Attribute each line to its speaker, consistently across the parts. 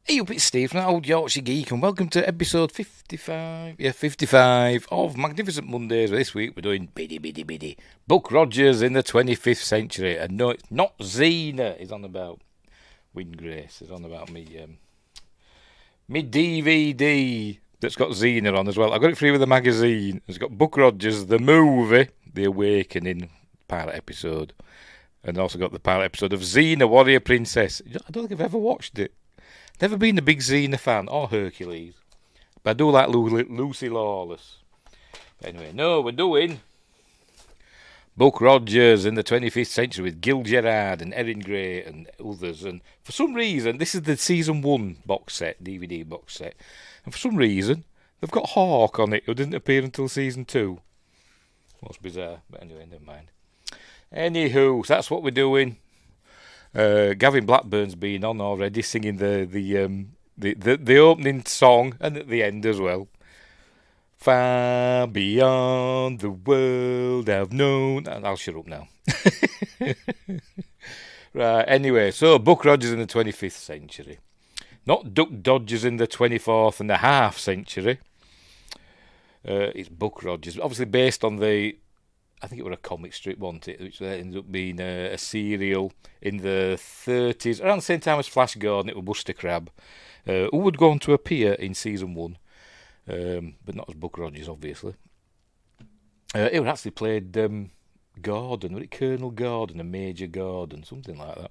Speaker 1: Hey up, it's Steve from Old Yorkshire Geek, and welcome to episode 55. Yeah, 55 of Magnificent Mondays. This week we're doing biddy. Buck Rogers in the 25th century. And no, it's not Xena is on about. Windgrace is on about me DVD that's got Xena on as well. I got it free with a magazine. It's got Buck Rogers, the movie, The Awakening pilot episode, and also got the pilot episode of Xena, Warrior Princess. I don't think I've ever watched it. Never been a big Xena fan, or Hercules. But I do like Lucy Lawless. Anyway, no, we're doing Buck Rogers in the 25th century with Gil Gerard and Erin Gray and others. And for some reason, this is the season 1 box set, DVD box set. And for some reason, they've got Hawk on it, who didn't appear until season 2. What's bizarre, but anyway, never mind. Anywho, so that's what we're doing. Gavin Blackburn's been on already, singing the opening song and at the end as well. Far beyond the world I've known. I'll shut up now. Right. Anyway, so Buck Rogers in the 25th century, not Duck Dodgers in the 24th and a half century. It's Buck Rogers, obviously based on I think it was a comic strip, wasn't it? Which ended up being a serial in the 30s, around the same time as Flash Gordon. It was Buster Crabbe, who would go on to appear in season 1, but not as Buck Rogers, obviously. It was actually played Gordon, was it Colonel Gordon, a Major Gordon, something like that.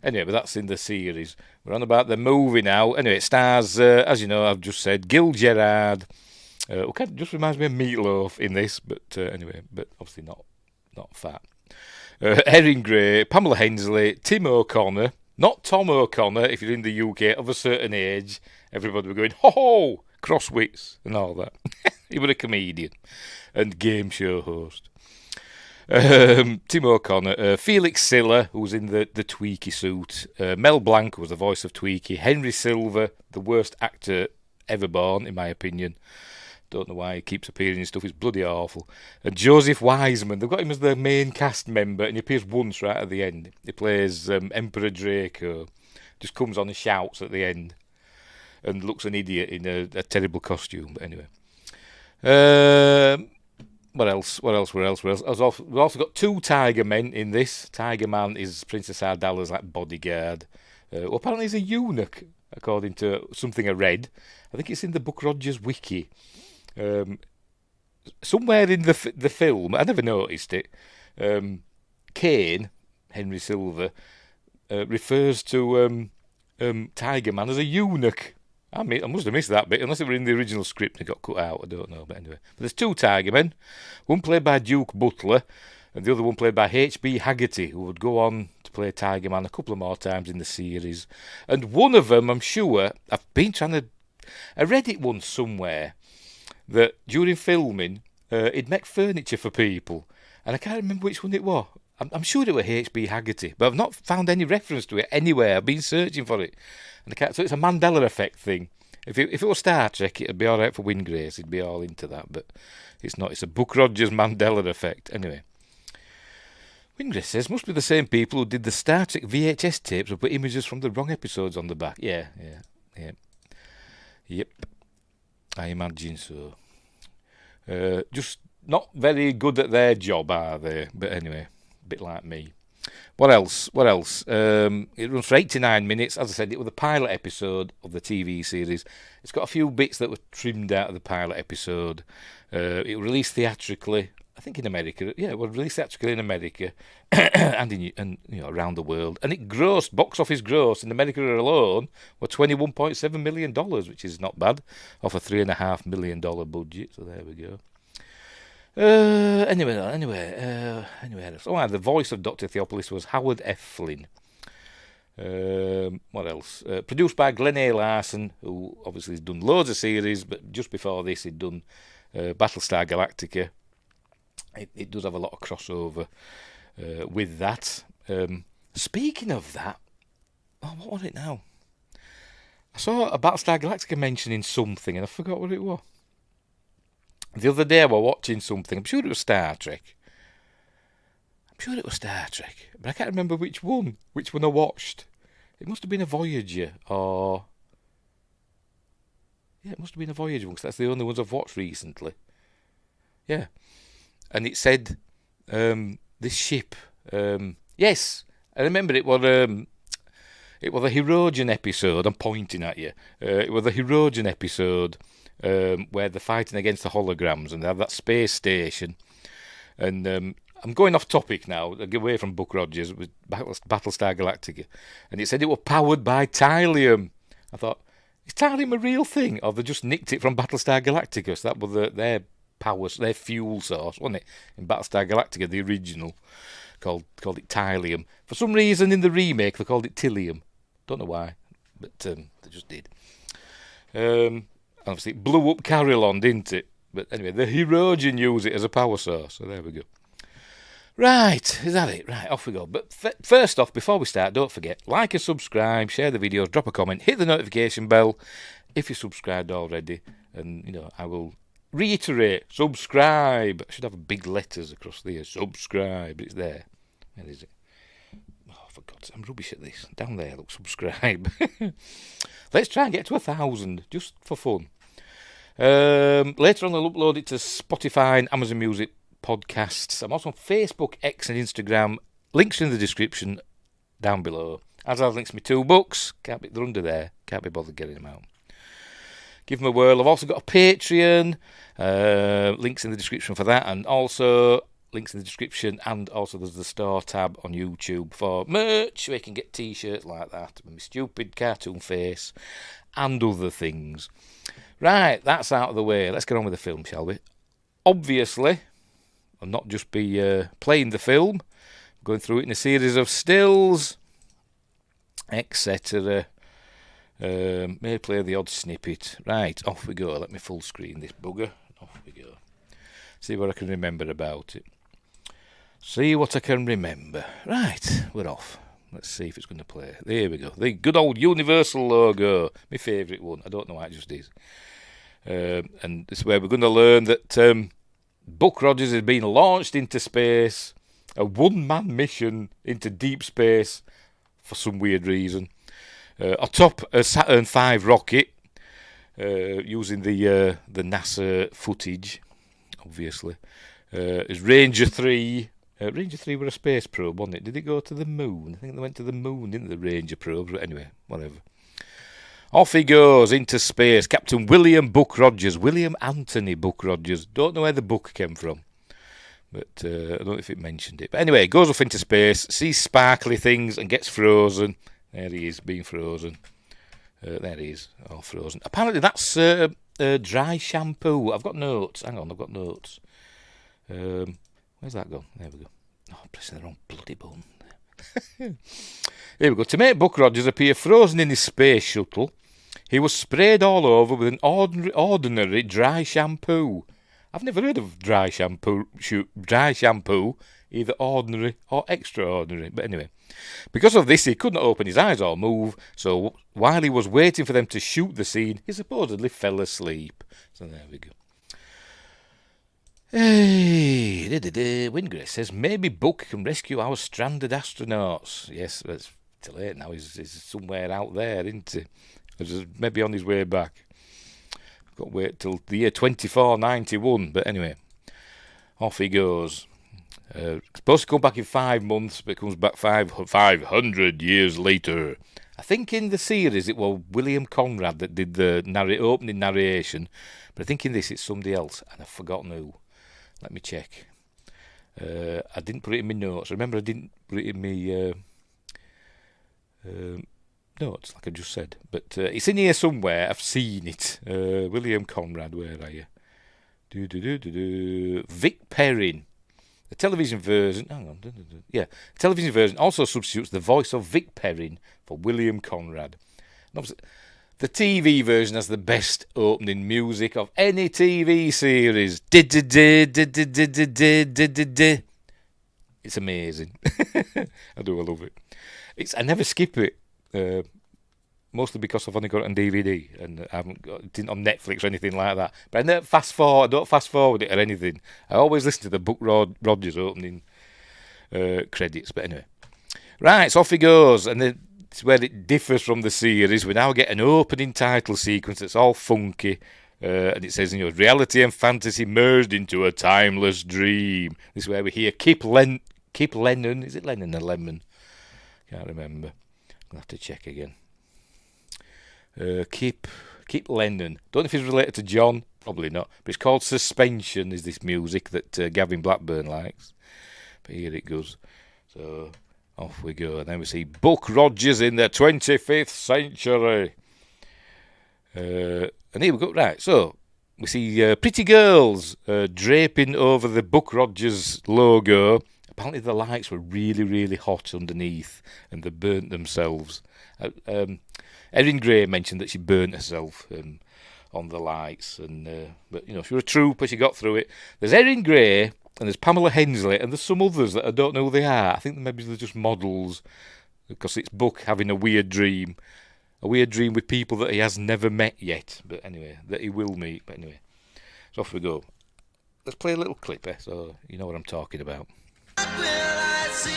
Speaker 1: Anyway, but that's in the series. We're on about the movie now. Anyway, it stars, as you know, I've just said, Gil Gerard. Just reminds me of Meatloaf in this, but anyway, but obviously not fat. Erin Gray, Pamela Hensley, Tim O'Connor, not Tom O'Connor. If you're in the UK of a certain age, everybody will be going, ho, crosswits and all that. He was a comedian and game show host. Tim O'Connor, Felix Siller, who was in the Tweaky suit, Mel Blanc was the voice of Tweaky, Henry Silver, the worst actor ever born, in my opinion. Don't know why he keeps appearing in stuff. It's bloody awful. And Joseph Wiseman, they've got him as the main cast member, and he appears once right at the end. He plays Emperor Draco. Just comes on and shouts at the end, and looks an idiot in a terrible costume. But anyway, what else? We've also got 2 Tiger Men in this. Tiger Man is Princess Ardalla's like bodyguard. Well, apparently he's a eunuch, according to something I read. I think it's in the Buck Rogers wiki. Somewhere in the film, I never noticed it. Kane, Henry Silver, refers to Tiger Man as a eunuch. I must have missed that bit, unless it were in the original script and it got cut out. I don't know, but anyway. But there's 2 Tiger Men, one played by Duke Butler, and the other one played by H.B. Haggerty, who would go on to play Tiger Man a couple of more times in the series. And one of them, I'm sure, I read it once somewhere, that during filming, he'd make furniture for people, and I can't remember which one it was. I'm sure it was H.B. Haggerty, but I've not found any reference to it anywhere. I've been searching for it, and so it's a Mandela effect thing. If it was Star Trek, it'd be all right for Windgrace. He'd be all into that, but it's not. It's a Buck Rogers Mandela effect. Anyway, Windgrace says must be the same people who did the Star Trek VHS tapes and put images from the wrong episodes on the back. Yeah. Yep. I imagine so. Just not very good at their job, are they? But anyway, a bit like me. What else? It runs for 89 minutes. As I said, it was the pilot episode of the TV series. It's got a few bits that were trimmed out of the pilot episode. It was released theatrically, I think in America. Yeah, it was released theatrically in America and around the world. And it grossed, box office gross in America alone, were $21.7 million, which is not bad, off a $3.5 million budget. So there we go. Anyway. The voice of Dr. Theopolis was Howard F. Flynn. What else? Produced by Glenn A. Larson, who obviously has done loads of series, but just before this he'd done Battlestar Galactica. It does have a lot of crossover with that. Speaking of that, what was it now? I saw a Battlestar Galactica mentioning something and I forgot what it was. The other day I was watching something. I'm sure it was Star Trek. But I can't remember which one I watched. It must have been a Voyager or Yeah, it must have been a Voyager one, because that's the only ones I've watched recently. Yeah. And it said, this ship, yes, I remember it was the Hirogen episode. I'm pointing at you. It was the Hirogen episode where they're fighting against the holograms and they have that space station. And I'm going off topic now, away from Buck Rogers. It was Battlestar Galactica. And it said it was powered by Tylium. I thought, is Tylium a real thing? Or they just nicked it from Battlestar Galactica? So that was their power, their fuel source, wasn't it? In Battlestar Galactica, the original, called it Tylium. For some reason in the remake, they called it Tilium. Don't know why, but they just did. Obviously, it blew up Carillon, didn't it? But anyway, the Hirogen use it as a power source, so there we go. Right, is that it? Right, off we go. But first off, before we start, don't forget, like and subscribe, share the videos, drop a comment, hit the notification bell if you're subscribed already. And, I will reiterate, subscribe. I should have big letters across there, subscribe. It's there. Where is it? Oh, for God's sake, I'm rubbish at this. Down there, look, subscribe. Let's try and get to 1,000, just for fun. Later on, I'll upload it to Spotify and Amazon Music podcasts. I'm also on Facebook, X and Instagram. Links in the description down below. As I've links to my 2 books. They're under there. Can't be bothered getting them out. Give them a whirl. I've also got a Patreon. Links in the description for that. And also links in the description. And also there's the store tab on YouTube for merch. Where you can get t-shirts like that. With my stupid cartoon face. And other things. Right, that's out of the way. Let's get on with the film, shall we? Obviously, I'll not just be playing the film, going through it in a series of stills, etc. May play the odd snippet. Right, off we go. Let me full screen this bugger. Off we go. See what I can remember about it. See what I can remember. Right, we're off. Let's see if it's going to play. There we go. The good old Universal logo. My favourite one. I don't know why it just is. And this is where we're going to learn that Buck Rogers has been launched into space, a one-man mission into deep space for some weird reason, atop a Saturn V rocket, using the NASA footage, obviously. Is Ranger 3. Ranger 3 were a space probe, wasn't it? Did it go to the moon? I think they went to the moon, didn't they, the Ranger probes? But anyway, whatever. Off he goes into space. Captain William Buck Rogers. William Anthony Buck Rogers. Don't know where the book came from. But I don't know if it mentioned it. But anyway, goes off into space, sees sparkly things and gets frozen. There he is, being frozen. There he is, all frozen. Apparently that's dry shampoo. I've got notes. Hang on, I've got notes. Where's that gone? There we go. Oh, I'm pressing the wrong bloody button. Here we go. To make Buck Rogers appear frozen in his space shuttle, he was sprayed all over with an ordinary dry shampoo. I've never heard of dry shampoo, either ordinary or extraordinary. But anyway, because of this, he couldn't open his eyes or move. So while he was waiting for them to shoot the scene, he supposedly fell asleep. So there we go. Hey, Windgrace says, maybe Buck can rescue our stranded astronauts. Yes, it's too late now. He's somewhere out there, isn't he? Maybe on his way back. Got to wait till the year 2491. But anyway, off he goes. Supposed to come back in 5 months, but comes back 500 years later. I think in the series it was William Conrad that did the opening narration, but I think in this it's somebody else, and I've forgotten who. Let me check. I didn't put it in my notes. Remember, I didn't put it in my notes, like I just said. But it's in here somewhere. I've seen it. William Conrad, where are you? Vic Perrin. The television version. Hang on. Yeah, the television version also substitutes the voice of Vic Perrin for William Conrad. And obviously, the TV version has the best opening music of any TV series. It's amazing. I love it. I never skip it. Mostly because I've only got it on DVD and I haven't got it on Netflix or anything like that. But I don't fast forward it or anything. I always listen to the Buck Rogers opening credits. But anyway, right, so off he goes, and This is where it differs from the series. We now get an opening title sequence that's all funky. And it says, reality and fantasy merged into a timeless dream. This is where we hear Kip Lennon. Is it Lennon or Lemon? Can't remember. I'll have to check again. Kip Lennon. Don't know if he's related to John. Probably not. But it's called Suspension, is this music that Gavin Blackburn likes. But here it goes. So off we go. And then we see Buck Rogers in the 25th century. And here we go. Right, so we see pretty girls draping over the Buck Rogers logo. Apparently the lights were really, really hot underneath and they burnt themselves. Erin Gray mentioned that she burnt herself on the lights. But, she was a trooper, she got through it. There's Erin Gray and there's Pamela Hensley and there's some others that I don't know who they are. I think maybe they're just models because it's Buck having a weird dream. A weird dream with people that he has never met yet. But anyway, that he will meet. But anyway, so off we go. Let's play a little clip, so you know what I'm talking about.
Speaker 2: What will I see?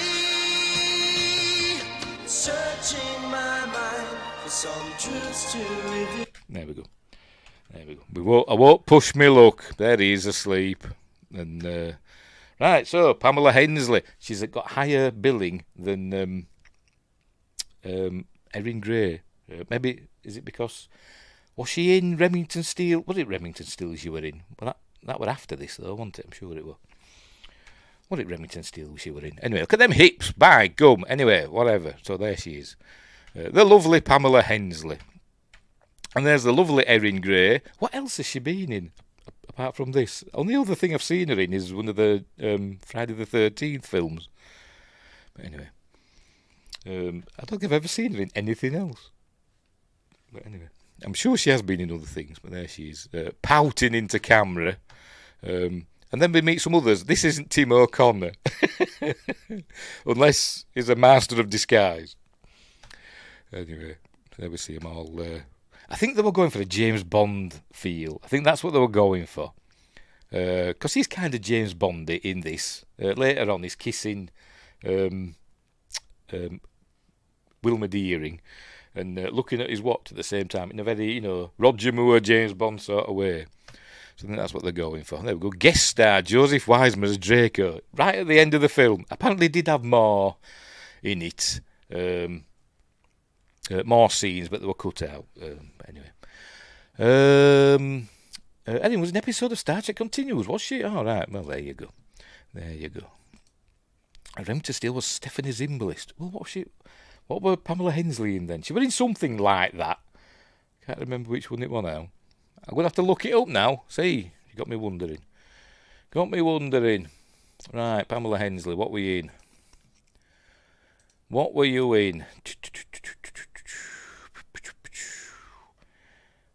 Speaker 2: Searching my mind for some truths to reveal.
Speaker 1: There we go. I won't push me luck. There he is asleep. And right, so Pamela Hensley. She's got higher billing than Erin Gray. Maybe, is it because, was she in Remington Steel? Was it Remington Steel she were in? Well, that were after this, though, wasn't it? I'm sure it was. Was it Remington Steel she were in? Anyway, look at them hips, by gum. Anyway, whatever. So there she is. The lovely Pamela Hensley. And there's the lovely Erin Gray. What else has she been in, apart from this? Only other thing I've seen her in is one of the Friday the 13th films. But anyway, I don't think I've ever seen her in anything else. But anyway, I'm sure she has been in other things, but there she is, pouting into camera. And then we meet some others. This isn't Tim O'Connor, unless he's a master of disguise. Anyway, there we see them all. I think they were going for a James Bond feel. I think that's what they were going for. Because he's kind of James Bondy in this. Later on, he's kissing Wilma Deering. And looking at his watch at the same time in a very, Roger Moore, James Bond sort of way. So I think that's what they're going for. There we go. Guest star Joseph Wiseman as Draco. Right at the end of the film. Apparently did have more in it. More scenes, but they were cut out. Anyway. Anyway, it was an episode of Star Trek Continues, was she? Oh, right. Well, there you go. Remington Steele was Stephanie Zimbalist. Well, what was she? What were Pamela Hensley in then? She was in something like that. Can't remember which one it was now. I'm going to have to look it up now. See, you got me wondering. Right, Pamela Hensley, what were you in? What were you in?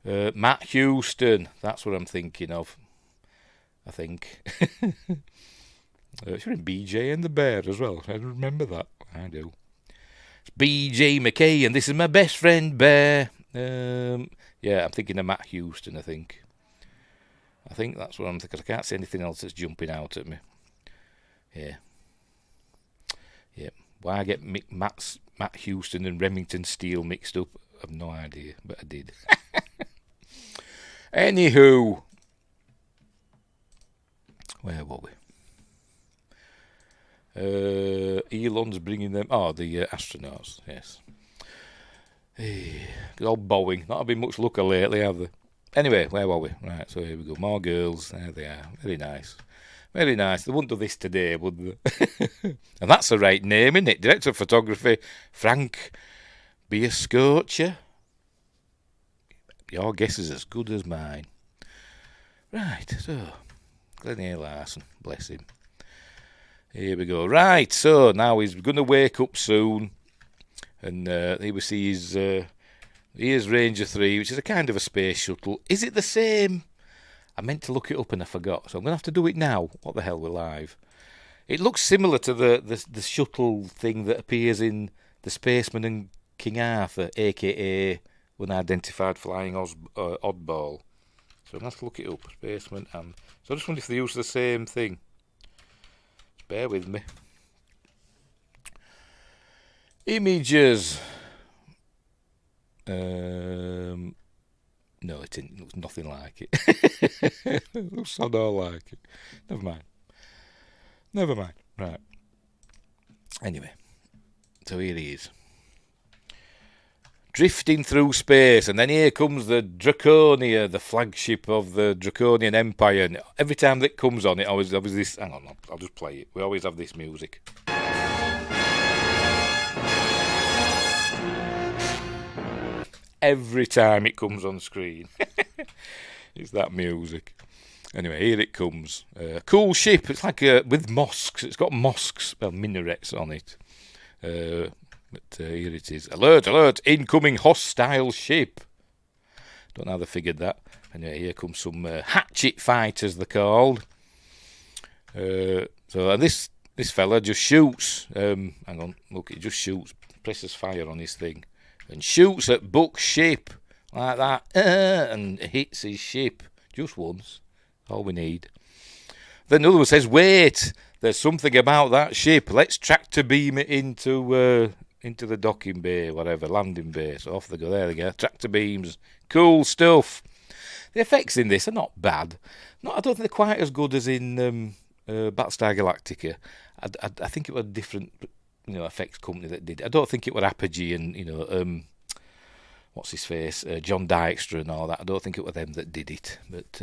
Speaker 1: Matt Houston. That's what I'm thinking of. I think. She was in BJ and the Bear as well. I remember that. I do. It's BJ McKay, and this is my best friend Bear. Yeah, I'm thinking of Matt Houston, I think. I think that's what I'm thinking. I can't see anything else that's jumping out at me. Yeah. Why I get Matt Houston and Remington Steele mixed up, I've no idea, but I did. Anywho. Where were we? Elon's bringing them. Oh, the astronauts. Yes. Hey, good old Boeing. Not been much luck lately, have they? Anyway, where were we? Right, so here we go. More girls. There they are. Very nice. Very nice. They wouldn't do this today, would they? And that's the right name, isn't it? Director of photography, Frank Biascocha. Your guess is as good as mine. Right, so Glenn A. Larson, bless him. Here we go. Right, so now he's going to wake up soon. And here we see here's Ranger 3, which is a kind of a space shuttle. Is it the same? I meant to look it up and I forgot, so I'm going to have to do it now. What the hell, we're live. It looks similar to the shuttle thing that appears in The Spaceman and King Arthur, a.k.a. Unidentified Flying Oddball. So I'm going to have to look it up, Spaceman and... So I just wonder if they use the same thing. Bear with me. Images. No, it isn't. It looks nothing like it. It looks sod all like it. Never mind. Right. Anyway, so here he is. Drifting through space, and then here comes the Draconia, the flagship of the Draconian Empire. And every time that comes on, it always this. Hang on, I'll just play it. We always have this music. Every time it comes on screen, it's that music. Anyway, here it comes. Cool ship. It's like with mosques. It's got mosques, well, minarets on it. But here it is. Alert, alert, incoming hostile ship. Don't know how they figured that. Anyway, here comes some hatchet fighters, they're called. So this fella just shoots. Hang on, look, it just shoots. Presses fire on his thing. And shoots at Buck's ship. Like that. And hits his ship. Just once. All we need. Then another one says, wait, there's something about that ship. Let's tractor beam it into the docking bay, whatever, landing bay. So off they go. There they go. Tractor beams. Cool stuff. The effects in this are not bad. I don't think they're quite as good as in Battlestar Galactica. I think it was a different, effects company that did it. I don't think it was Apogee and, what's his face, John Dykstra and all that. I don't think it was them that did it. But,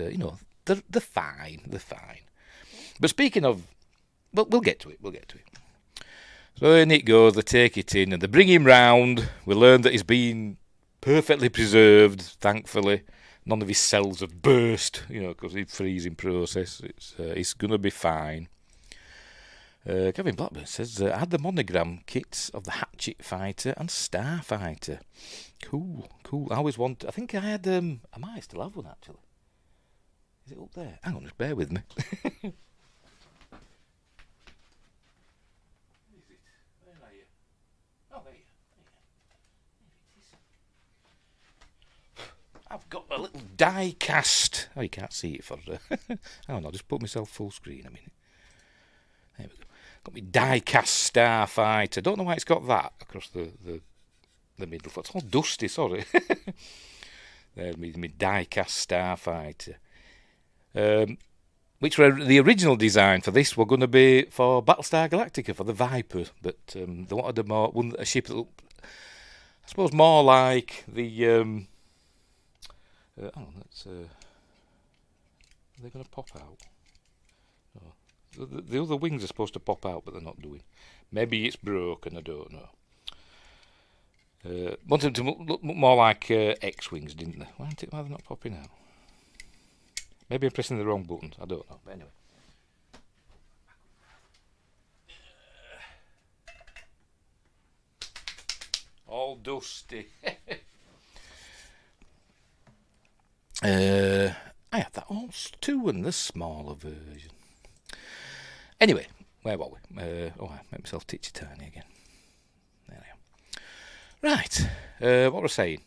Speaker 1: they're fine. They're fine. But speaking of, well, we'll get to it. So in it goes, they take it in and they bring him round. We learn that he's been perfectly preserved, thankfully. None of his cells have burst, because he's freezing process. It's going to be fine. Kevin Blackburn says, I had the monogram kits of the Hatchet Fighter and Starfighter. Cool. I always I think I had, I might still have one actually. Is it up there? Hang on, just bear with me. I've got a little die cast. Oh, you can't see it for. Hang on, I'll just put myself full screen a minute. There we go. Got me die cast Starfighter. I don't know why it's got that across the middle. It's all dusty. Sorry. There's me die cast Starfighter. Which were the original design for this were going to be for Battlestar Galactica for the Viper, but they wanted a ship that looked, I suppose, more like the. Hang on, are they going to pop out? Oh. The other wings are supposed to pop out, but they're not doing. Maybe it's broken, I don't know. Wanted them to look more like X-wings, didn't they? Why are they not popping out? Maybe I'm pressing the wrong buttons, I don't know. But anyway. All dusty. I have that also too, and the smaller version. Anyway, where were we? I made myself titchy-tiny again. There I am. Right, what was I saying?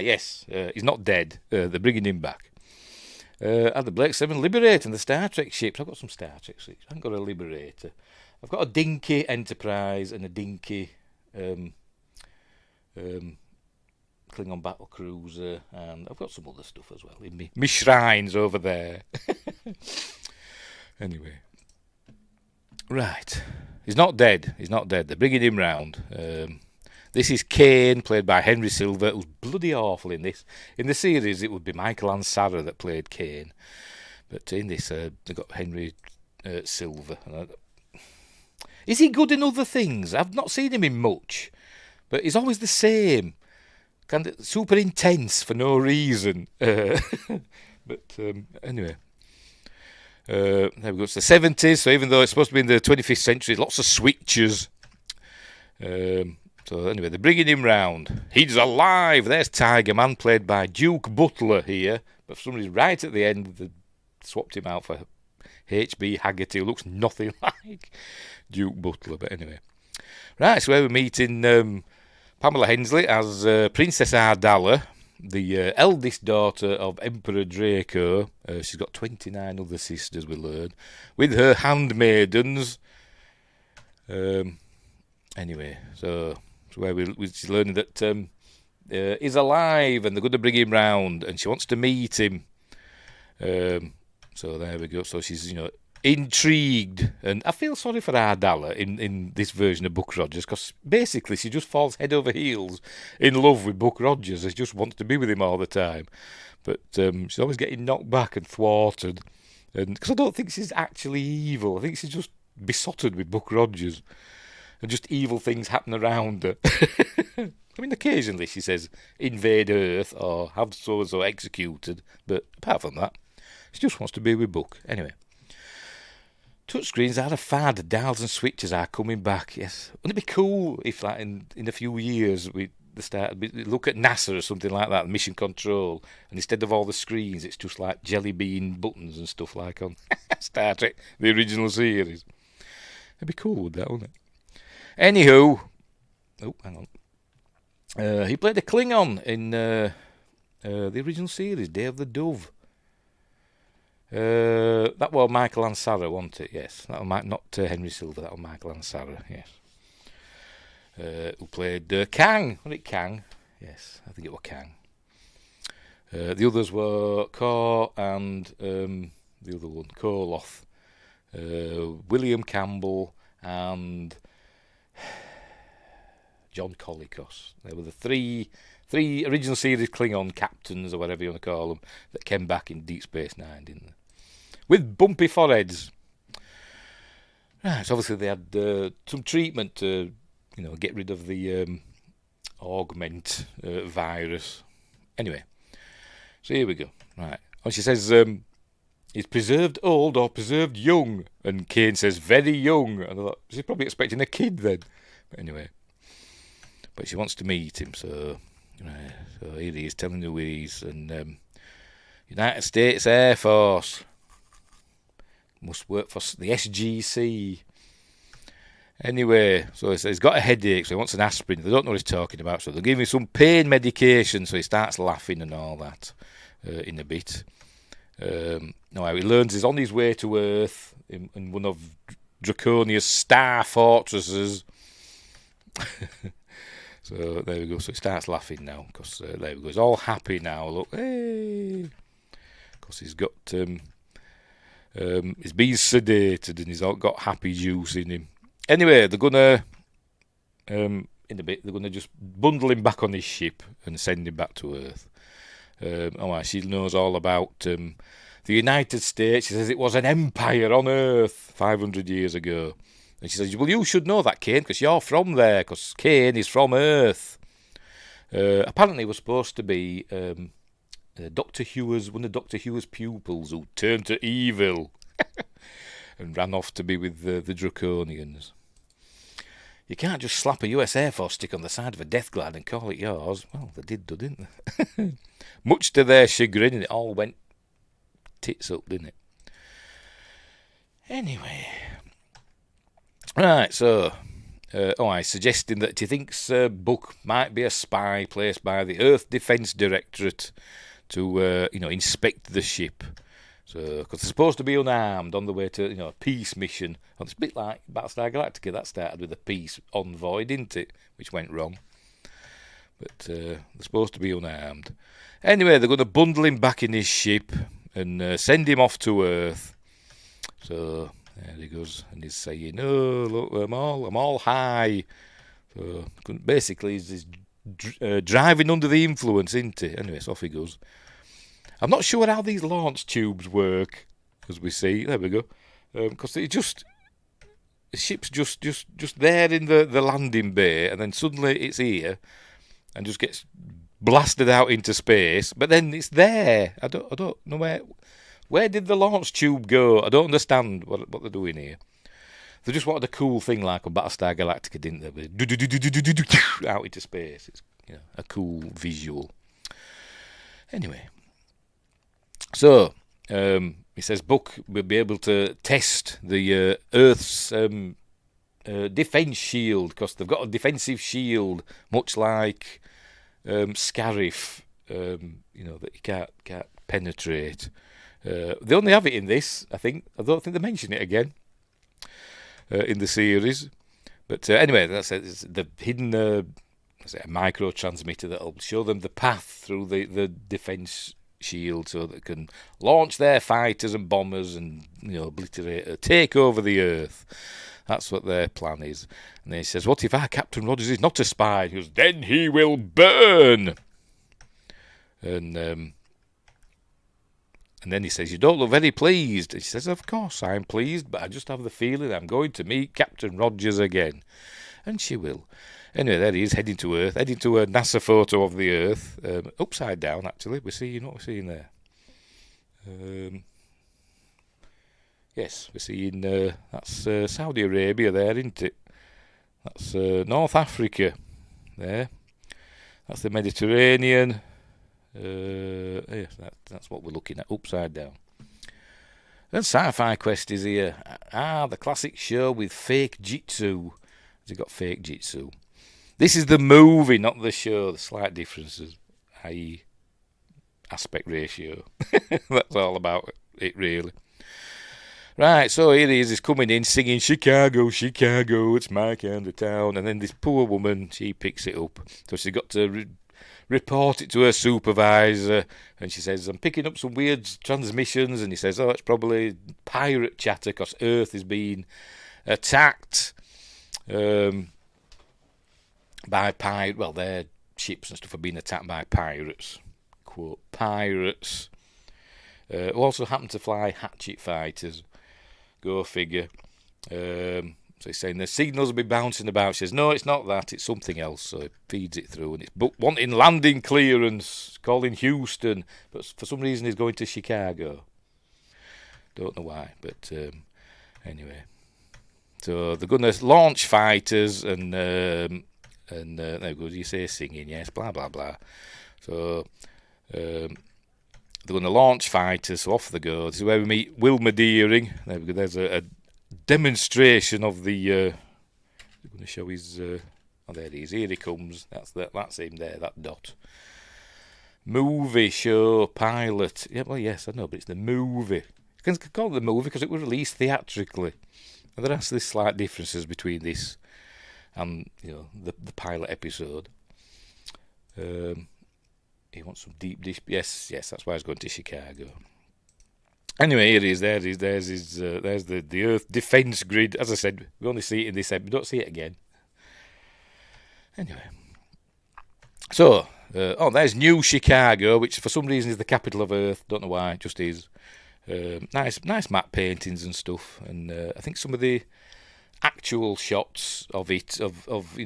Speaker 1: Yes, he's not dead. They're bringing him back. Had the Blake 7 Liberator and the Star Trek ships. I've got some Star Trek ships. I haven't got a Liberator. I've got a dinky Enterprise and a dinky Klingon battle cruiser, and I've got some other stuff as well in me shrines over there. Anyway, right, he's not dead. They're bringing him round. This is Kane, played by Henry Silver, who's bloody awful in this. In the series, it would be Michael Ansara that played Kane, but in this, they've got Henry Silver. Is he good in other things? I've not seen him in much, but he's always the same. Kind of super intense for no reason. But anyway. There we go. It's the 70s, so even though it's supposed to be in the 25th century, lots of switches. So anyway, they're bringing him round. He's alive. There's Tiger Man, played by Duke Butler here. But for some reason, right at the end, they swapped him out for H.B. Haggerty, who looks nothing like Duke Butler. But anyway. Right, so we're meeting Pamela Hensley as Princess Ardala, the eldest daughter of Emperor Draco. She's got 29 other sisters, we learn, with her handmaidens. Anyway, so where we're learning that is alive, and they're going to bring him round, and she wants to meet him. So there we go. So she's, intrigued, and I feel sorry for Ardala in this version of Buck Rogers, because basically she just falls head over heels in love with Buck Rogers. She just wants to be with him all the time, but she's always getting knocked back and thwarted, and because I don't think she's actually evil. I think she's just besotted with Buck Rogers, and just evil things happen around her. I mean, occasionally she says invade Earth or have so and so executed, but apart from that, she just wants to be with Buck. Anyway, touchscreens are a fad. Dials and switches are coming back. Yes, wouldn't it be cool if, like, in a few years, we look at NASA or something like that, Mission Control, and instead of all the screens, it's just like jelly bean buttons and stuff like on Star Trek, the original series. It'd be cool, would that, wouldn't it? Anywho, oh, hang on. He played a Klingon in the original series, Day of the Dove. That was Michael Ansara, wasn't it? Yes, that was not Henry Silver. That was Michael Ansara. Yes. Who played Kang? Was it Kang? Yes, I think it was Kang. The others were Kor and the other one, Koloth, William Campbell and John Colicos. They were the three original series Klingon captains, or whatever you want to call them, that came back in Deep Space Nine, didn't they? With bumpy foreheads. Right, so obviously they had some treatment to, get rid of the augment virus. Anyway, so here we go. Right, and she says, is preserved old or preserved young? And Kane says, very young. And I thought, she's probably expecting a kid then. But anyway, but she wants to meet him, so... Right, so here he is telling who he is, and United States Air Force, must work for the SGC. Anyway, so he's got a headache, so he wants an aspirin. They don't know what he's talking about, so they'll give him some pain medication, so he starts laughing and all that in a bit. Now he learns he's on his way to Earth in one of Draconia's star fortresses. So there we go. So he starts laughing now, because there we go. He's all happy now. Look, hey, because he's got he's been sedated and he's all got happy juice in him. Anyway, they're gonna in a bit they're gonna just bundle him back on his ship and send him back to Earth. She knows all about the United States. She says it was an empire on Earth 500 years ago. And she says, well, you should know that, Kane, because you're from there, because Kane is from Earth. Apparently it was supposed to be Dr. Hewers, one of Dr. Hewers' pupils, who turned to evil and ran off to be with the Draconians. You can't just slap a US Air Force stick on the side of a death glide and call it yours. Well, they did, didn't they? Much to their chagrin, and it all went tits up, didn't it? Anyway... Right, so, he's suggesting that he thinks Buck might be a spy placed by the Earth Defence Directorate to, inspect the ship. So, because they're supposed to be unarmed on the way to, a peace mission. And it's a bit like Battlestar Galactica. That started with a peace envoy, didn't it? Which went wrong. But they're supposed to be unarmed. Anyway, they're going to bundle him back in his ship and send him off to Earth. So... there he goes, and he's saying, "Oh, look, I'm all high." So basically, he's driving under the influence, isn't he? Anyway, so off he goes. I'm not sure how these launch tubes work, as we see. There we go, because the ship's just there in the landing bay, and then suddenly it's here, and just gets blasted out into space. But then it's there. I don't know where. Where did the launch tube go? I don't understand what they're doing here. They just wanted a cool thing like a Battlestar Galactica, didn't they? Out into space. It's a cool visual. Anyway. So, he says Buck will be able to test the Earth's defence shield, because they've got a defensive shield, much like Scarif, that you can't penetrate. They only have it in this, I think. I don't think they mention it again in the series. But anyway, that's it. They've hidden a micro transmitter that'll show them the path through the defence shield, so that they can launch their fighters and bombers and obliterate, take over the Earth. That's what their plan is. And then he says, "What if our Captain Rogers is not a spy?" He goes, "Then he will burn." And then he says, "You don't look very pleased." And she says, "Of course I'm pleased, but I just have the feeling I'm going to meet Captain Rogers again." And she will. Anyway, there he is, heading to Earth, heading to a NASA photo of the Earth, upside down, actually. We're seeing what we're seeing there. Yes, we're seeing, that's Saudi Arabia there, isn't it? That's North Africa there. That's the Mediterranean. Yes, that's what we're looking at, upside down. And Sci-Fi Quest is here. The classic show with fake jitsu. Has it got fake jitsu? This is the movie, not the show. The slight differences, i.e. aspect ratio. That's all about it, really. Right, so here he is. He's coming in singing "Chicago, Chicago, it's my kind of town." And then this poor woman, she picks it up. So she's got to report it to her supervisor. And she says, "I'm picking up some weird transmissions." And he says, "Oh, it's probably pirate chatter because Earth is being attacked by pirates. Well, their ships and stuff are being attacked by pirates." Quote, pirates. Who also happen to fly hatchet fighters. Go figure. So he's saying the signals will be bouncing about. She says, "No, it's not that. It's something else." So he feeds it through. And it's wanting landing clearance. Calling Houston. But for some reason he's going to Chicago. Don't know why. But anyway. So they're going to launch fighters and there goes, you say singing, yes, blah, blah, blah. So they're going to launch fighters, so off they go. This is where we meet Wilmer Deering. There we go. There's a demonstration of the... I'm going to show his... oh, there he is. Here he comes. That's him there, that dot. Movie, show, pilot. Yeah, well, yes, I know, but it's the movie. You can call it the movie because it was released theatrically. And there are these slight differences between this and the pilot episode. He wants some deep dish. Yes, that's why he's going to Chicago. Anyway, here he is. There's the Earth defence grid. As I said, we only see it in this episode. We don't see it again. Anyway, so there's New Chicago, which for some reason is the capital of Earth. Don't know why, it just is. Nice map paintings and stuff, and I think some of the actual shots of it, of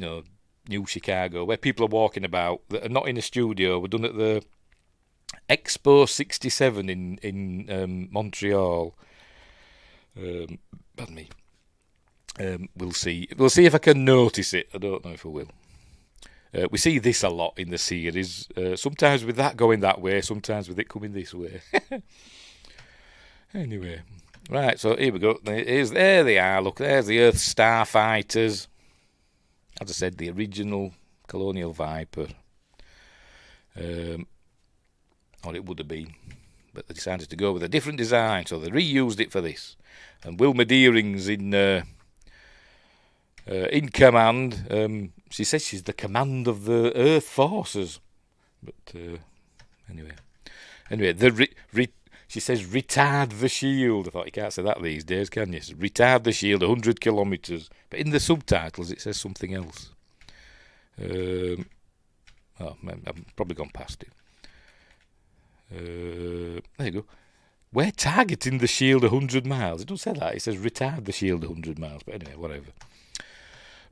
Speaker 1: New Chicago, where people are walking about that are not in a studio, were done at the Expo 67 in Montreal. Pardon me. We'll see if I can notice it. I don't know if I will. We see this a lot in the series. Sometimes with that going that way, sometimes with it coming this way. Anyway, right, so here we go. There they are. Look, there's the Earth starfighters. As I said, the original Colonial Viper. Or it would have been. But they decided to go with a different design, so they reused it for this. And Wilmer Deering's in command. She says she's the command of the Earth forces. But anyway, she says retard the shield. I thought you can't say that these days, can you? Retard the shield 100 kilometres. But in the subtitles it says something else. I've probably gone past it. There you go. We're targeting the shield 100 miles. It doesn't say that. It says retard the shield 100 miles. But anyway, whatever.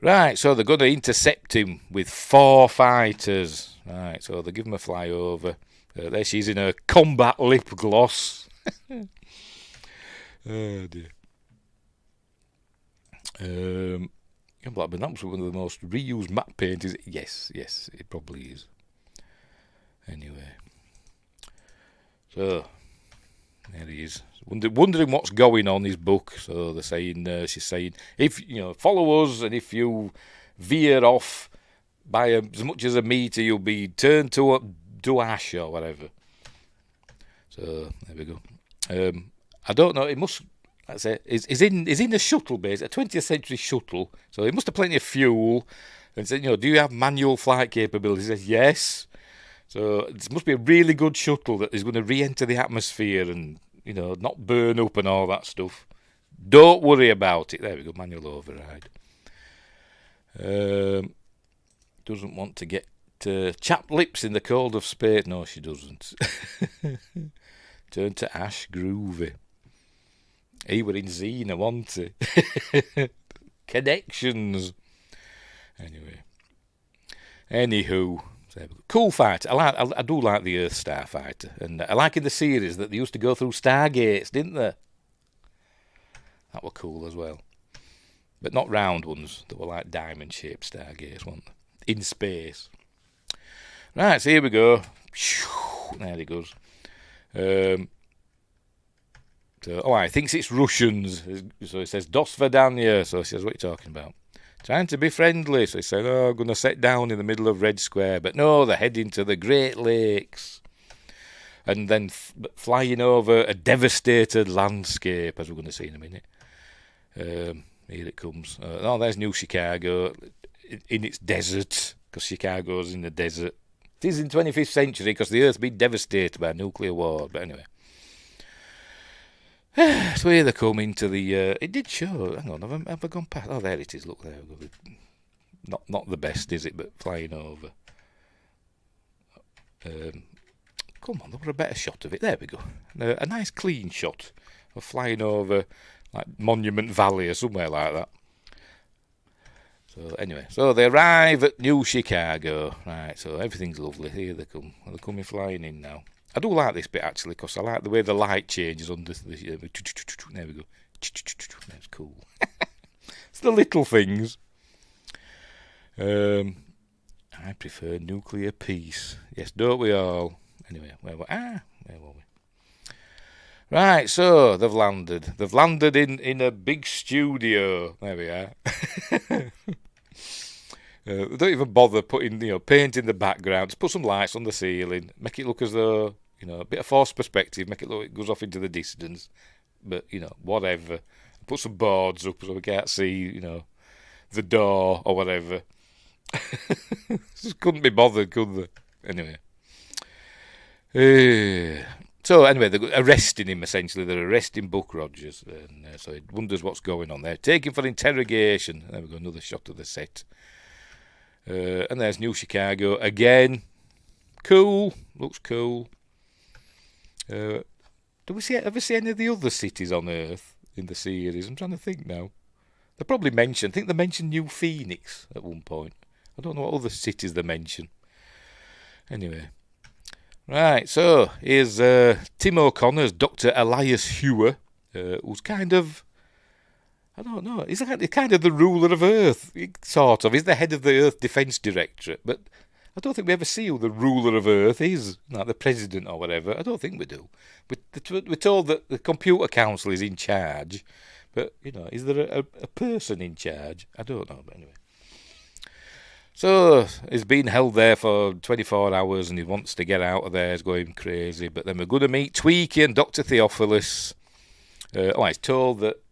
Speaker 1: Right, so they're going to intercept him with 4 fighters. Right, so they give him a flyover. There she is in her combat lip gloss. Oh dear. But that was one of the most reused map paintings. Yes, it probably is. Anyway. So, there he is. Wondering what's going on in his book. So they're saying, she's saying, if follow us, and if you veer off by as much as a metre, you'll be turned to ash or whatever. So there we go. I don't know. It must. That's it. Is in a shuttle base, a 20th century shuttle. So it must have plenty of fuel. and said, do you have manual flight capability? He says, yes. So this must be a really good shuttle that is going to re-enter the atmosphere and, not burn up and all that stuff. Don't worry about it. There we go, manual override. Doesn't want to get chapped lips in the cold of space. No, she doesn't. Turn to Ash Groovy. He were in Xena, wasn't he? Connections. Anywho, cool fighter. I do like the Earth Starfighter, and I like in the series that they used to go through Stargates, didn't they? That were cool as well, but not round ones. They were like diamond-shaped Stargates, weren't they? In space. Right, so here we go. There he goes. He thinks it's Russians. So he says, Dos Vidania. So he says, what are you talking about? Trying to be friendly. So he said, I'm going to sit down in the middle of Red Square. But no, they're heading to the Great Lakes. And then flying over a devastated landscape, as we're going to see in a minute. Here it comes. There's New Chicago in its desert, because Chicago's in the desert. It is in the 25th century because the Earth's been devastated by a nuclear war. But anyway. So here they come into the... it did show... Hang on, have I gone past... Oh, there it is. Look there. Not the best, is it? But flying over. Come on, there were a better shot of it. There we go. A nice clean shot of flying over like Monument Valley or somewhere like that. So anyway, so they arrive at New Chicago. Right, so everything's lovely. Here they come. They're coming flying in now. I do like this bit actually because I like the way the light changes under the... There we go. That's cool. It's the little things. I prefer nuclear peace. Yes, don't we all? Anyway, where were we? Right, so they've landed. They've landed in a big studio. There we are. They don't even bother putting, paint in the background. Just put some lights on the ceiling. Make it look as though, a bit of forced perspective. Make it look it goes off into the distance. But, whatever. Put some boards up so we can't see, the door or whatever. Just couldn't be bothered, could they? Anyway. So anyway, they're arresting him essentially. They're arresting Buck Rogers, and so he wonders what's going on there. Take him for interrogation. There we go, another shot of the set. And there's New Chicago again. Cool, looks cool. Do we ever see any of the other cities on Earth in the series? I'm trying to think now. They probably mentioned. I think they mentioned New Phoenix at one point. I don't know what other cities they mention. Anyway. Right, so here's Tim O'Connor's Dr. Elias Hewer, who's kind of, I don't know, he's kind of the ruler of Earth, sort of. He's the head of the Earth Defence Directorate, but I don't think we ever see who the ruler of Earth is, like the president or whatever. I don't think we do. We're told that the Computer Council is in charge, but, is there a person in charge? I don't know, but anyway. So he's been held there for 24 hours and he wants to get out of there. He's going crazy. But then we're going to meet Tweaky and Dr. Theophilus. He's told that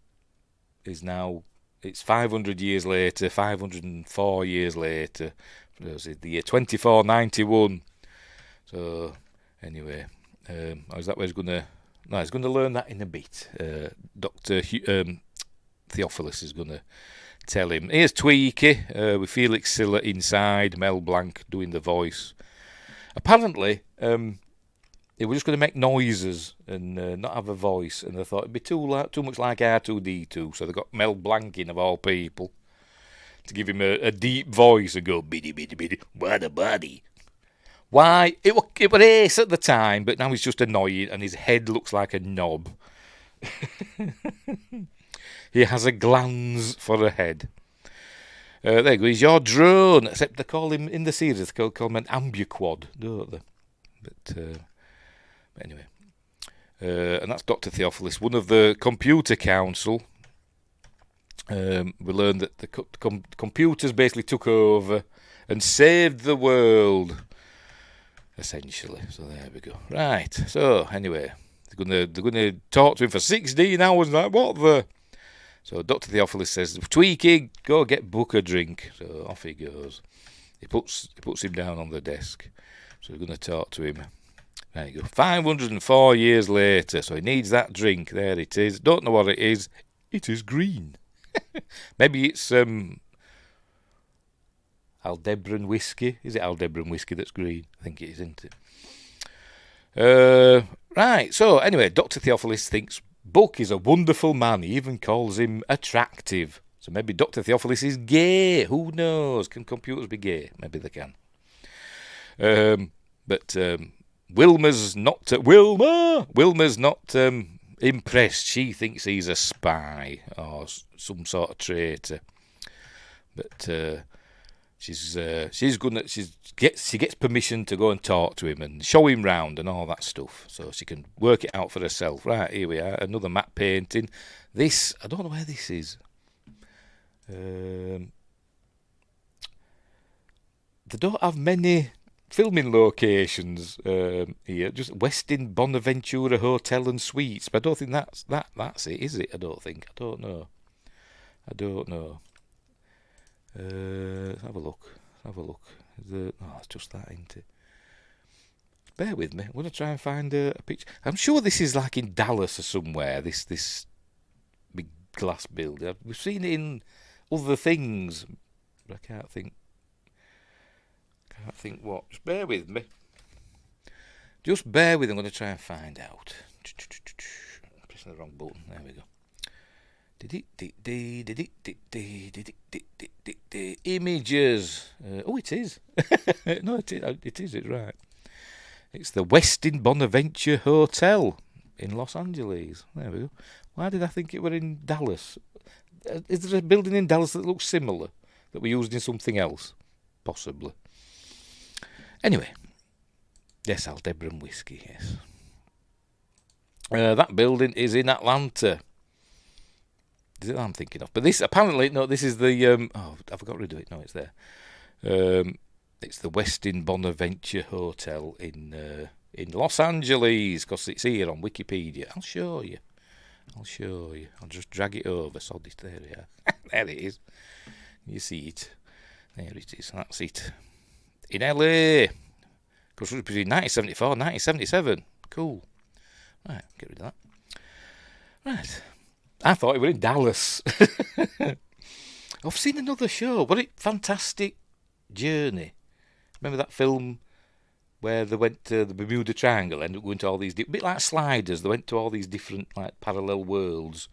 Speaker 1: it's 500 years later, 504 years later. The year 2491. So anyway, is that where he's going to... No, he's going to learn that in a bit. Dr. Theophilus is going to tell him. Here's Tweaky with Felix Silla inside, Mel Blanc doing the voice. Apparently, they were just going to make noises and not have a voice, and they thought it'd be too much like R2D2, so they got Mel Blanc in, of all people, to give him a deep voice and go, biddy, biddy, biddy, what a body. Why? It was ace at the time, but now he's just annoying, and his head looks like a knob. He has a glance for a head. There you go. He's your drone. Except they call him, in the series, they call him an ambuquad, don't they? But anyway. And that's Dr. Theophilus, one of the Computer Council. We learned that the computers basically took over and saved the world, essentially. So there we go. Right. So anyway, they're going to talk to him for 16 hours. Like, what the... So Dr. Theophilus says, Tweaky, go get Book a drink. So off he goes. He puts him down on the desk. So we're going to talk to him. There you go. 504 years later. So he needs that drink. There it is. Don't know what it is. It is green. Maybe it's Aldebaran whiskey. Is it Aldebaran whiskey that's green? I think it is, isn't it? Right. So anyway, Dr. Theophilus thinks Book is a wonderful man. He even calls him attractive. So maybe Dr. Theophilus is gay. Who knows? Can computers be gay? Maybe they can. But Wilma's not impressed. She thinks he's a spy or some sort of traitor. But she gets permission to go and talk to him and show him round and all that stuff, so she can work it out for herself. Right, here we are, another matte painting. This, I don't know where this is. They don't have many filming locations here. Just Westin Bonaventura Hotel and Suites, but I don't think that's it, is it? I don't know. Let's have a look. It's just that, ain't it? Bear with me. I'm going to try and find a picture. I'm sure this is like in Dallas or somewhere, this big glass building. We've seen it in other things, but I can't think what. Just bear with me. I'm going to try and find out. I'm pressing the wrong button. There we go. Images. Oh, it is. No, it is. It's right. It's the Westin Bonaventure Hotel in Los Angeles. There we go. Why did I think it were in Dallas? Is there a building in Dallas that looks similar that we used in something else? Possibly. Anyway. Yes, Aldebaran whiskey, yes. That building is in Atlanta. Is it that I'm thinking of? But this, apparently, no, this is the, I've got rid of it. No, it's there. It's the Westin Bonaventure Hotel in Los Angeles, because it's here on Wikipedia. I'll show you. I'll just drag it over. Sod it. There we are. There it is. You see it. There it is. That's it. In LA. Because it was between 1974 and 1977. Cool. Right, get rid of that. Right. I thought it were in Dallas. I've seen another show. Was it Fantastic Journey? Remember that film where they went to the Bermuda Triangle, ended up going to all these... a bit like Sliders. They went to all these different like parallel worlds.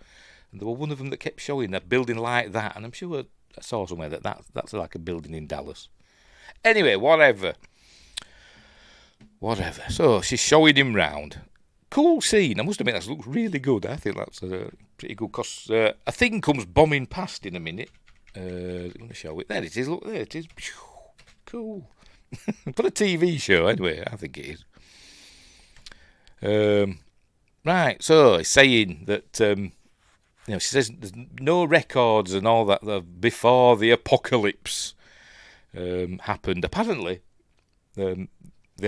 Speaker 1: And there was one of them that kept showing a building like that. And I'm sure I saw somewhere that's like a building in Dallas. Anyway, whatever. So she's showing him round. Cool scene. I must admit, that looks really good. I think that's pretty good, because a thing comes bombing past in a minute. I'm going to show it. There it is. Look, there it is. Cool. For a TV show, anyway, I think it is. Right, so it's saying that, she says there's no records and all that before the apocalypse happened. Apparently, the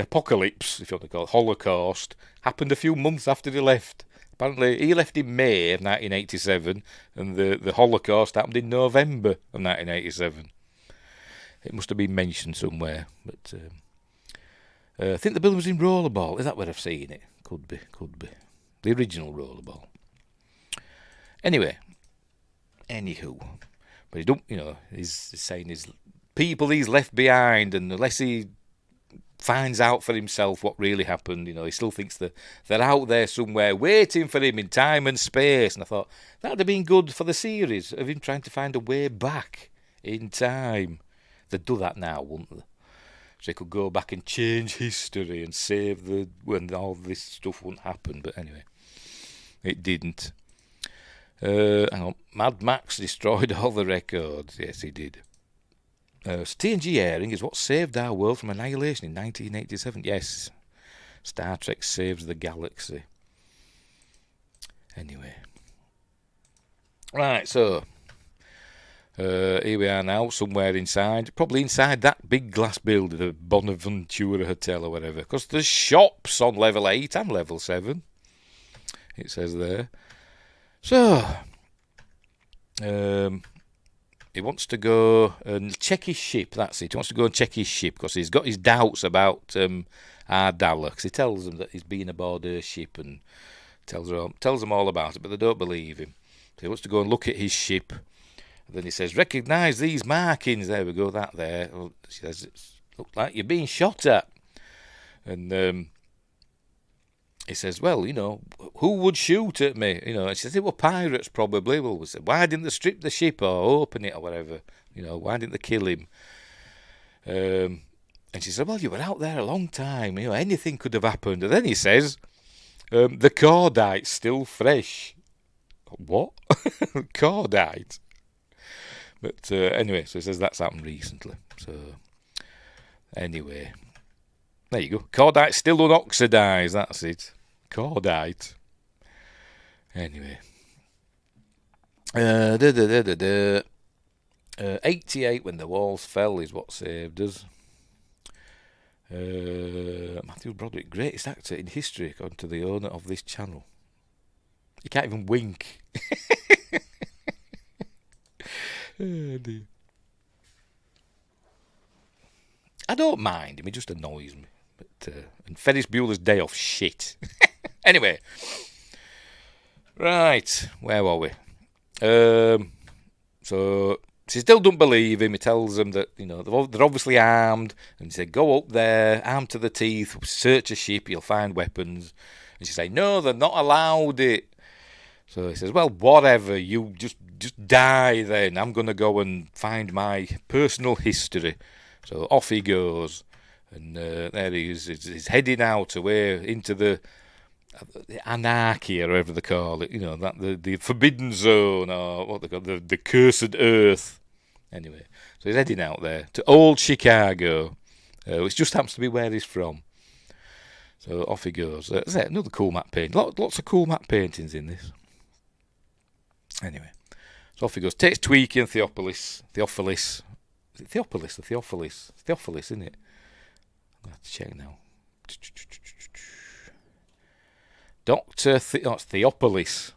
Speaker 1: apocalypse, if you want to call it, Holocaust, happened a few months after he left. Apparently, he left in May of 1987, and the Holocaust happened in November of 1987. It must have been mentioned somewhere, but I think the building was in Rollerball. Is that where I've seen it? Could be. The original Rollerball. Anywho, but he don't, he's saying his people he's left behind, and unless he finds out for himself what really happened, he still thinks that they're out there somewhere waiting for him in time and space. And I thought that would have been good for the series of him trying to find a way back in time. They'd do that now, wouldn't they? So they could go back and change history and save when all this stuff wouldn't happen. But anyway, it didn't. Hang on. Mad Max destroyed all the records. Yes, he did. TNG airing is what saved our world from annihilation in 1987. Yes, Star Trek saves the galaxy. Anyway. Right, so here we are now, somewhere inside. Probably inside that big glass building, the Bonaventura Hotel or whatever. Because there's shops on level 8 and level 7. It says there. So, he wants to go and check his ship. That's it. He wants to go and check his ship because he's got his doubts about Ardala. Because he tells them that he's been aboard her ship and tells them all about it, but they don't believe him. So he wants to go and look at his ship. And then he says, "Recognise these markings." There we go. That there. Well, she says, "It looks like you're being shot at." And he says, "Well, who would shoot at me?" And she says, "It were pirates probably." Well, we said, "Why didn't they strip the ship or open it or whatever? Why didn't they kill him?" And she said, "Well, you were out there a long time. Anything could have happened." And then he says, "The cordite's still fresh." What? Cordite? But anyway, so he says that's happened recently. So anyway, there you go. Cordite still unoxidised. That's it. Cordite. Anyway. 88 when the walls fell is what saved us. Matthew Broderick, greatest actor in history according to the owner of this channel. He can't even wink. Oh dear. I don't mind him, he just annoys me. But and Ferris Bueller's Day Off shit. Anyway. Right, where were we? So she still don't believe him. He tells them that, they're obviously armed. And he said, "Go up there, armed to the teeth, search a ship, you'll find weapons." And she said, "No, they're not allowed it." So he says, "Well, whatever, you just die then. I'm going to go and find my personal history." So off he goes. And there he is. He's heading out away into the anarchy, or whatever they call it. The forbidden zone, or what they call the cursed earth. Anyway, so he's heading out there to old Chicago, which just happens to be where he's from. So off he goes. Another cool matte painting. Lots of cool matte paintings in this. Anyway, so off he goes. Takes Tweaky and Theophilus. Is it Theophilus or Theophilus? It's Theophilus, isn't it? I'm going to have to check now. It's Theophilus.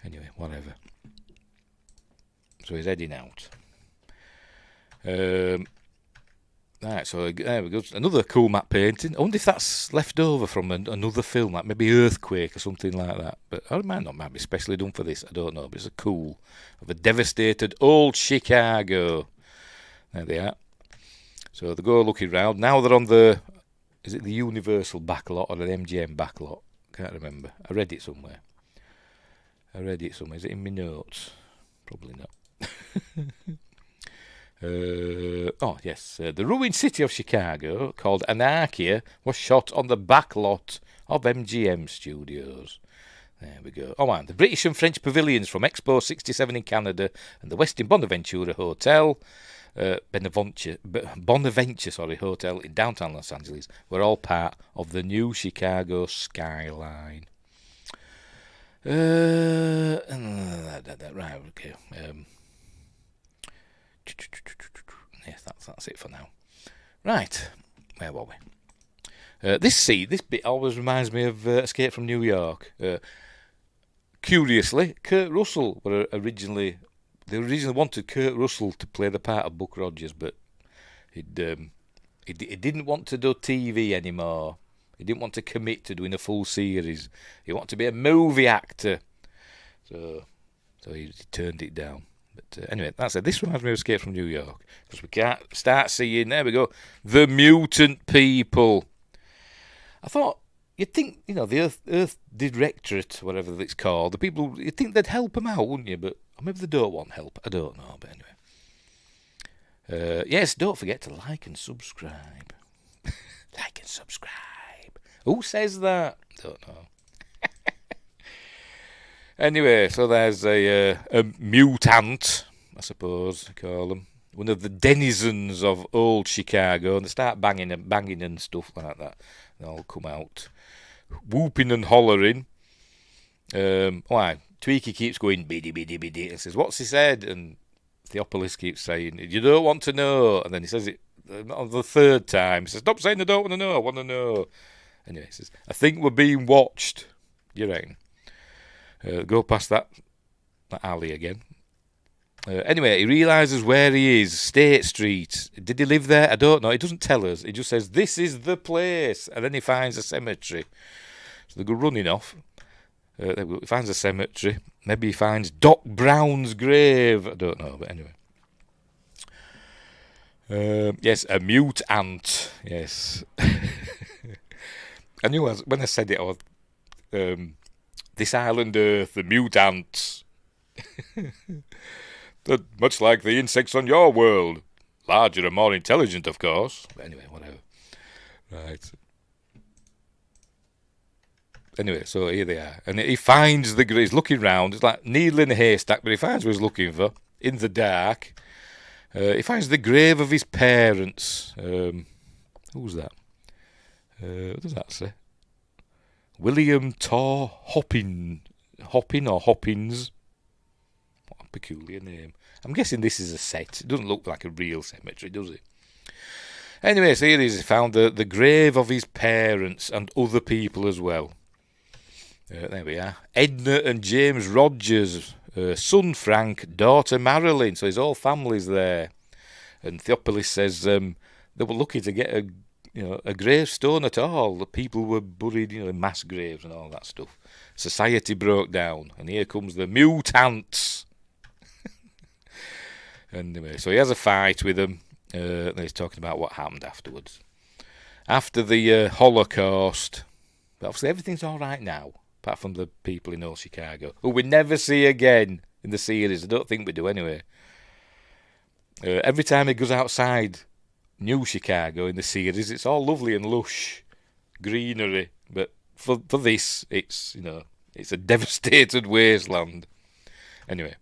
Speaker 1: Anyway, whatever. So he's heading out. Right, so there we go. Another cool matte painting. I wonder if that's left over from another film, like maybe Earthquake or something like that. But it might be specially done for this. I don't know. But it's a cool of a devastated old Chicago. There they are. So they go looking round. Now they're on is it the Universal backlot or an MGM backlot? Can't remember. I read it somewhere. Is it in my notes? Probably not. Yes. The ruined city of Chicago, called Anarchia, was shot on the backlot of MGM Studios. There we go. Oh, and the British and French pavilions from Expo 67 in Canada and the Westin Bonaventura Hotel, Bonaventure Hotel in downtown Los Angeles, were all part of the new Chicago skyline. Right, okay. Yes, that's it for now. Right, where were we? This bit always reminds me of Escape from New York. Curiously, Kurt Russell they originally wanted Kurt Russell to play the part of Buck Rogers, but he didn't want to do TV anymore. He didn't want to commit to doing a full series. He wanted to be a movie actor, so he turned it down. But anyway, that's it. This reminds me of Escape from New York, because we can't start seeing, there we go, the mutant people. I thought, you'd think, the Earth Directorate, whatever it's called, the people, you'd think they'd help them out, wouldn't you? But maybe they don't want help. I don't know, but anyway. Yes, don't forget to like and subscribe. Like and subscribe. Who says that? Don't know. Anyway, so there's a mutant, I suppose you call them, one of the denizens of old Chicago, and they start banging and stuff like that. They all come out, whooping and hollering. Tweaky keeps going biddy biddy biddy and says, "What's he said?" And Theophilus keeps saying, "You don't want to know." And then he says it on the third time. He says, "Stop saying I don't want to know. I want to know." Anyway, he says, "I think we're being watched." You reckon? Go past that That alley again. Anyway, he realises where he is, State Street. Did he live there? I don't know. He doesn't tell us. He just says, this is the place. And then he finds a cemetery. So they go running off. He finds a cemetery. Maybe he finds Doc Brown's grave. I don't know, but anyway. Yes, a mute ant. Yes. I knew when I said it, I was, this island Earth, the mute ants. Much like the insects on your world. Larger and more intelligent, of course. But anyway, whatever. Right. Anyway, so here they are. And he finds he's looking round. It's like needle in a haystack, but he finds what he's looking for. In the dark. He finds the grave of his parents. Who's that? What does that say? William Tor Hoppin or Hoppins. What a peculiar name. I'm guessing this is a set. It doesn't look like a real cemetery, does it? Anyway, so here he is. He found the grave of his parents and other people as well. There we are. Edna and James Rogers, son Frank, daughter Marilyn. So his whole family's there. And Theopolis says they were lucky to get a gravestone at all. The people were buried, in mass graves and all that stuff. Society broke down, and here comes the mutants. Anyway, so he has a fight with them. And he's talking about what happened afterwards. After the Holocaust, but obviously everything's all right now, apart from the people in old Chicago, who we never see again in the series. I don't think we do anyway. Every time he goes outside New Chicago in the series, it's all lovely and lush, greenery. But for this, it's it's a devastated wasteland. Anyway,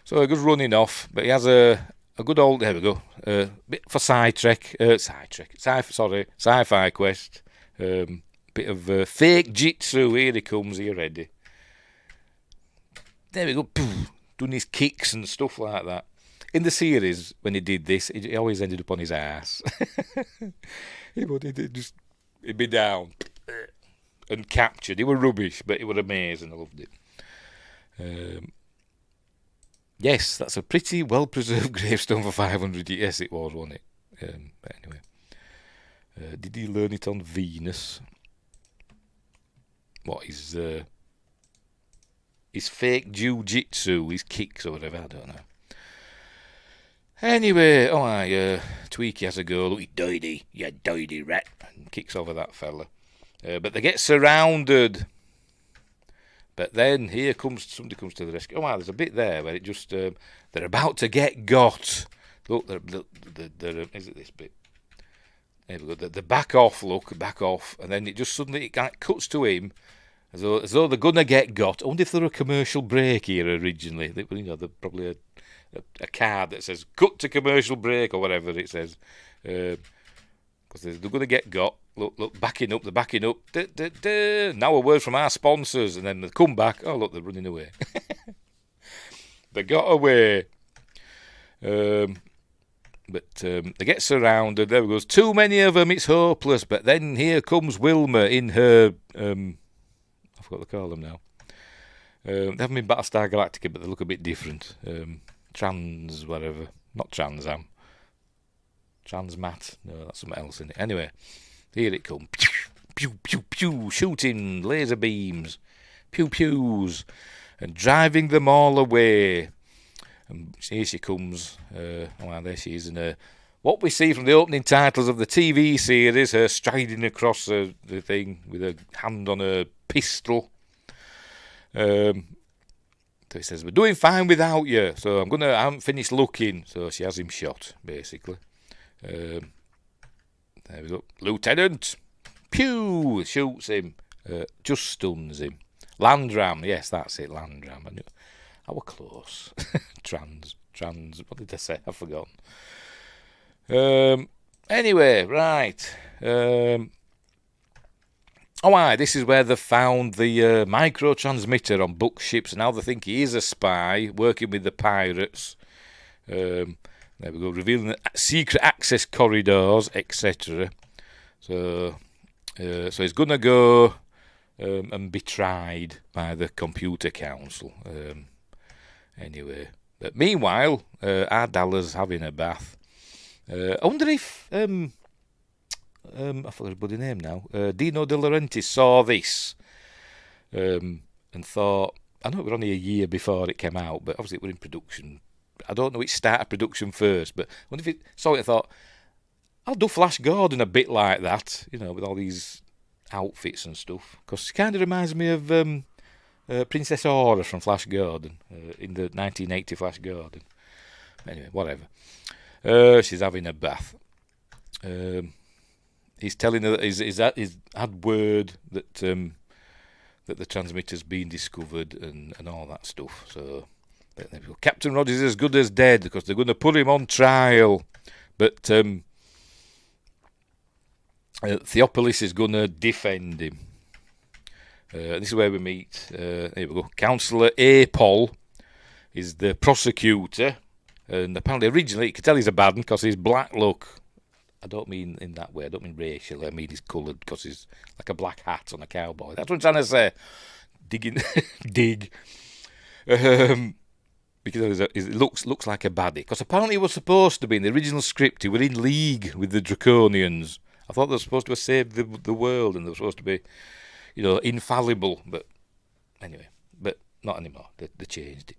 Speaker 1: so he goes running off, but he has a good old, there we go, bit for sci-fi quest, bit of fake jitsu. Here he comes, here ready. There we go, doing his kicks and stuff like that. In the series, when he did this, he always ended up on his ass. He'd be down and captured. He were rubbish, but it were amazing. I loved it. Yes, that's a pretty well-preserved gravestone for 500 years. Yes, it was, wasn't it? But anyway. Did he learn it on Venus? What, his fake jiu-jitsu, his kicks or whatever, I don't know. Anyway, Tweaky has a go. Look, you dirty rat. And kicks over that fella. But they get surrounded. But then somebody comes to the rescue. There's a bit there where it just, they're about to get got. Look, is it this bit? There we go. The back off, and then it just suddenly cuts to him as though they're gonna get got. I wonder if there were a commercial break here originally. They're probably a card that says "cut to commercial break" or whatever it says, because they're gonna get got. Look, they're backing up. Now a word from our sponsors, and then they come back. Oh, look, they're running away. They got away. But they get surrounded. There goes. Too many of them, it's hopeless. But then here comes Wilma in her... I forgot what they call them now. They haven't been Battlestar Galactica, but they look a bit different. Trans, whatever. Not Trans Am. Transmat. No, that's something else in it. Anyway, here it comes. Pew, pew, pew, pew. Shooting laser beams. Pew, pews. And driving them all away. And here she comes. There she is. And what we see from the opening titles of the TV series, her striding across the thing with her hand on her pistol. So he says, "We're doing fine without you. So I haven't finished looking." So she has him shot, basically. There we go. Lieutenant. Pew! Shoots him. Just stuns him. Landram. Yes, that's it. Landram. I were close. Trans. What did I say? I've forgotten. Anyway, right. This is where they found the micro transmitter on Buck's ships. Now they think he is a spy working with the pirates. There we go, revealing the secret access corridors, etc. So he's gonna go and be tried by the Computer Council. Anyway, but meanwhile, Ardalla's having a bath. I wonder if I forgot his bloody name now. Dino De Laurentiis saw this and thought, I know it was only a year before it came out, but obviously it was in production. I don't know which started production first, but I wonder if it saw it and thought, I'll do Flash Gordon a bit like that, with all these outfits and stuff. Because it kind of reminds me of Princess Aura from Flash Gordon, in the 1980 Flash Gordon. Anyway, whatever. She's having a bath. He's telling her that he's had word that the transmitter's been discovered and all that stuff. So Captain Rogers is as good as dead because they're going to put him on trial. But Theopolis is going to defend him. This is where we meet. Here we go. Councillor Apol is the prosecutor. And apparently originally you could tell he's a bad one because he's black look. I don't mean in that way. I don't mean racially. I mean he's coloured because he's like a black hat on a cowboy. That's what I'm trying to say. Dig. Because it looks like a baddie. Because apparently he was supposed to be, in the original script, he was in league with the Draconians. I thought they were supposed to have saved the world and they were supposed to be, infallible. But anyway, but not anymore. They changed it.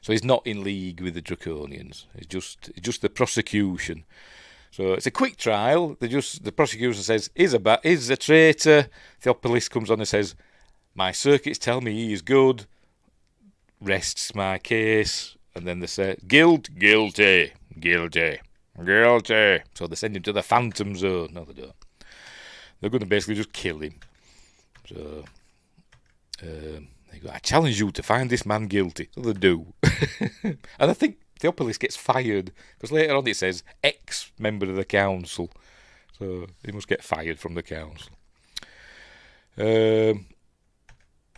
Speaker 1: So he's not in league with the Draconians. It's just the prosecution. So it's a quick trial. The prosecution says he's a traitor. Theopolis comes on and says, my circuits tell me he is good. Rests my case. And then they say, guilty. So they send him to the Phantom Zone. No, they don't. They're going to basically just kill him. So they go, I challenge you to find this man guilty. So they do. And I think Theopolis gets fired because later on it says ex-member of the council. So he must get fired from the council.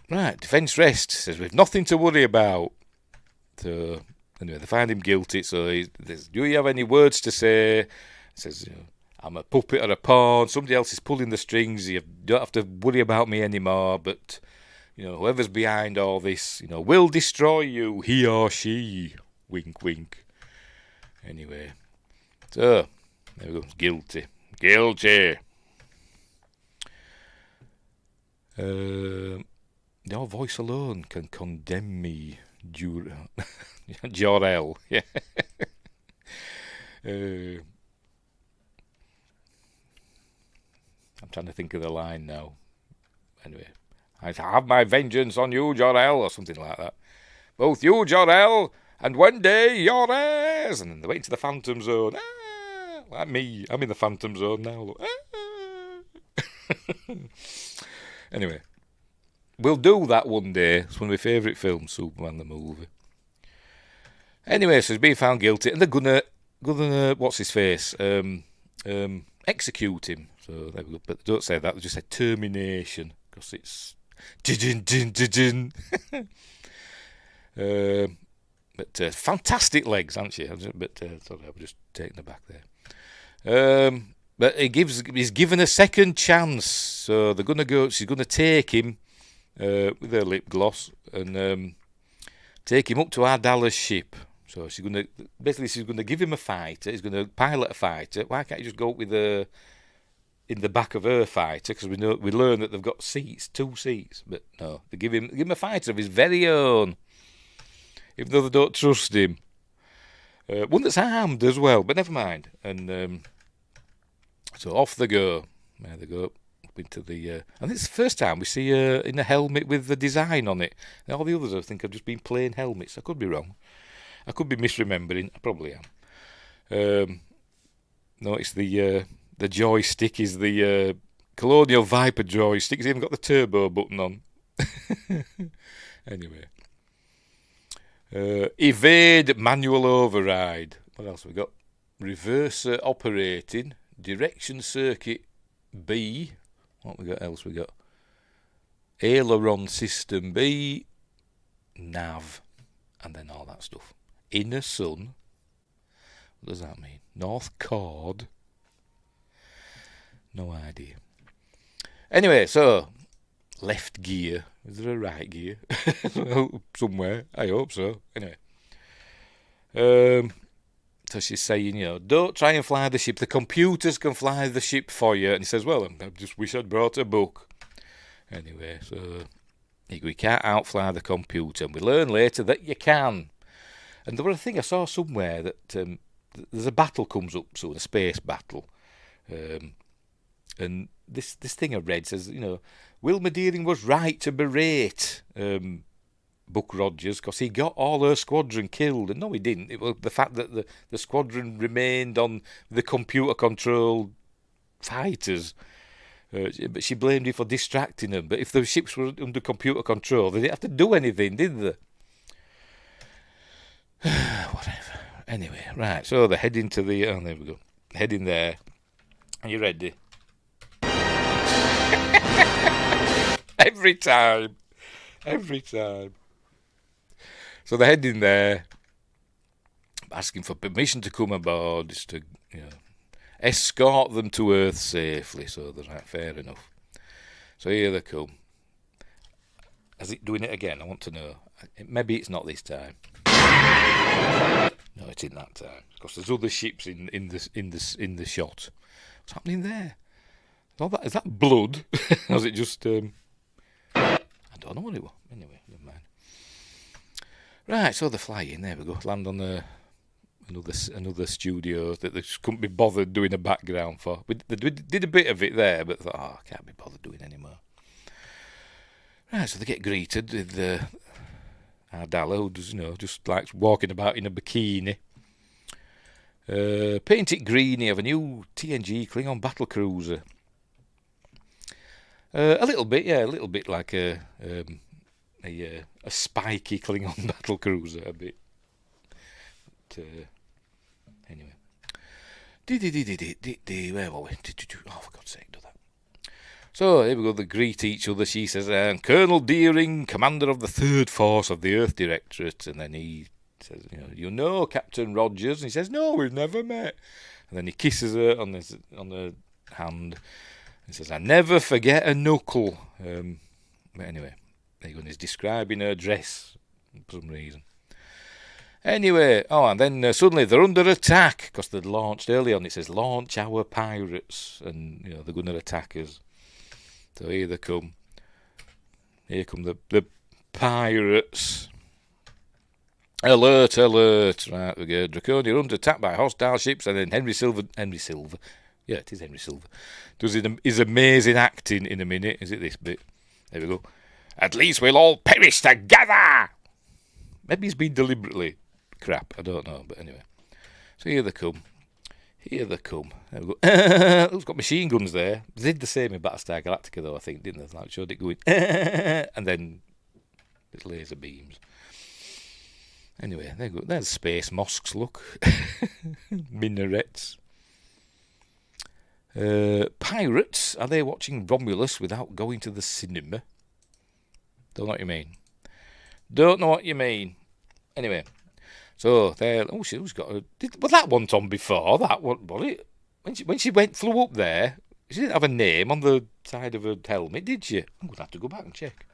Speaker 1: Right, defence rest. Says we've nothing to worry about. So anyway, they find him guilty. So he says, do you have any words to say? He says, I'm a puppet or a pawn. Somebody else is pulling the strings. You don't have to worry about me anymore. But whoever's behind all this, will destroy you, he or she. Wink, wink. Anyway, so there we go. Guilty. Your voice alone can condemn me, Jor-El. Yeah. I'm trying to think of the line now. Anyway, I have my vengeance on you, Jor-El, or something like that. Both you, Jor-El, and one day your heirs. And then they went to the Phantom Zone. Like me, I'm in the Phantom Zone now. Look. Anyway, we'll do that one day. It's one of my favourite films, Superman the movie. Anyway, so he's been found guilty, and they're gonna what's his face? Execute him. So there we go. But they don't say that. They just say termination because it's But fantastic legs, aren't she? But sorry, I was just taken aback there. But he's given a second chance, so they're gonna go. She's gonna take him with her lip gloss and take him up to Ardalla's ship. So she's gonna give him a fighter. He's gonna pilot a fighter. Why can't he just go up with in the back of her fighter? Because we learn that they've got two seats. But no, they give him a fighter of his very own. Even though they don't trust him. One that's armed as well, but never mind. And so off they go. There they go. Up into the... and it's the first time we see in a helmet with the design on it. And all the others, I think, have just been plain helmets. I could be wrong. I could be misremembering. I probably am. Notice the joystick is the Colonial Viper joystick. It's even got the turbo button on. Anyway. Evade manual override. What else have we got? Reverser operating. Direction circuit B. What else we got? Aileron system B. Nav. And then all that stuff. Inner sun. What does that mean? North chord. No idea. Anyway, so left gear. Is there a right gear? Well, somewhere. I hope so. Anyway. So she's saying, don't try and fly the ship. The computers can fly the ship for you. And he says, well, I just wish I'd brought a book. Anyway, so we can't outfly the computer. And we learn later that you can. And there was a thing I saw somewhere that there's a battle comes up soon, a space battle. And this thing I read says, Wilma Deering was right to berate Buck Rogers because he got all her squadron killed. And no, he didn't. It was the fact that the squadron remained on the computer-controlled fighters. But she blamed him for distracting them. But if the ships were under computer control, they didn't have to do anything, did they? Whatever. Anyway, right, so they're heading to the... Oh, there we go. Heading there. Are you ready? Every time. So they're heading there, asking for permission to come aboard, just to, escort them to Earth safely. So they're like, fair enough. So here they come. Is it doing it again? I want to know. Maybe it's not this time. No, it isn't that time. Because there's other ships in the shot. What's happening there? Is that blood? Or is it just? I don't know what it was. Anyway, never mind. Right, so they're flying. There we go. Land on another studio that they just couldn't be bothered doing a background for. They did a bit of it there, but thought, I can't be bothered doing anymore. Right, so they get greeted with Ardala, who does, just likes walking about in a bikini. Paint it greeny of a new TNG Klingon battle cruiser. A little bit like a spiky Klingon battle cruiser, a bit. But, anyway. Where were we? Oh, for God's sake, do that. So, here we go, they greet each other. She says, Colonel Deering, commander of the 3rd Force of the Earth Directorate. And then he says, Captain Rogers. And he says, no, we've never met. And then he kisses her on the hand. And says, I never forget a knuckle. But anyway, there you go. And he's describing her dress for some reason. Anyway, and then suddenly they're under attack because they'd launched early on. It says, launch our pirates. And, they're going to attack us. So here they come. Here come the pirates. Alert. Right, we go. Draconia under attack by hostile ships. And then Henry Silver. Yeah, it is Henry Silver. Does his amazing acting in a minute. Is it this bit? There we go. At least we'll all perish together. Maybe he's been deliberately crap. I don't know. But anyway. So here they come. There we go. Who's got machine guns there? They did the same in Battlestar Galactica, though, I think, didn't they? Like, showed it going. And then it's laser beams. Anyway, there you go. There's space mosques, look. Minarets. Pirates, are they watching Romulus without going to the cinema? Don't know what you mean. Anyway, so there. Oh, she's got a. Was that one on before? That one, was it? When she flew up there, she didn't have a name on the side of her helmet, did she? I'm going to have to go back and check.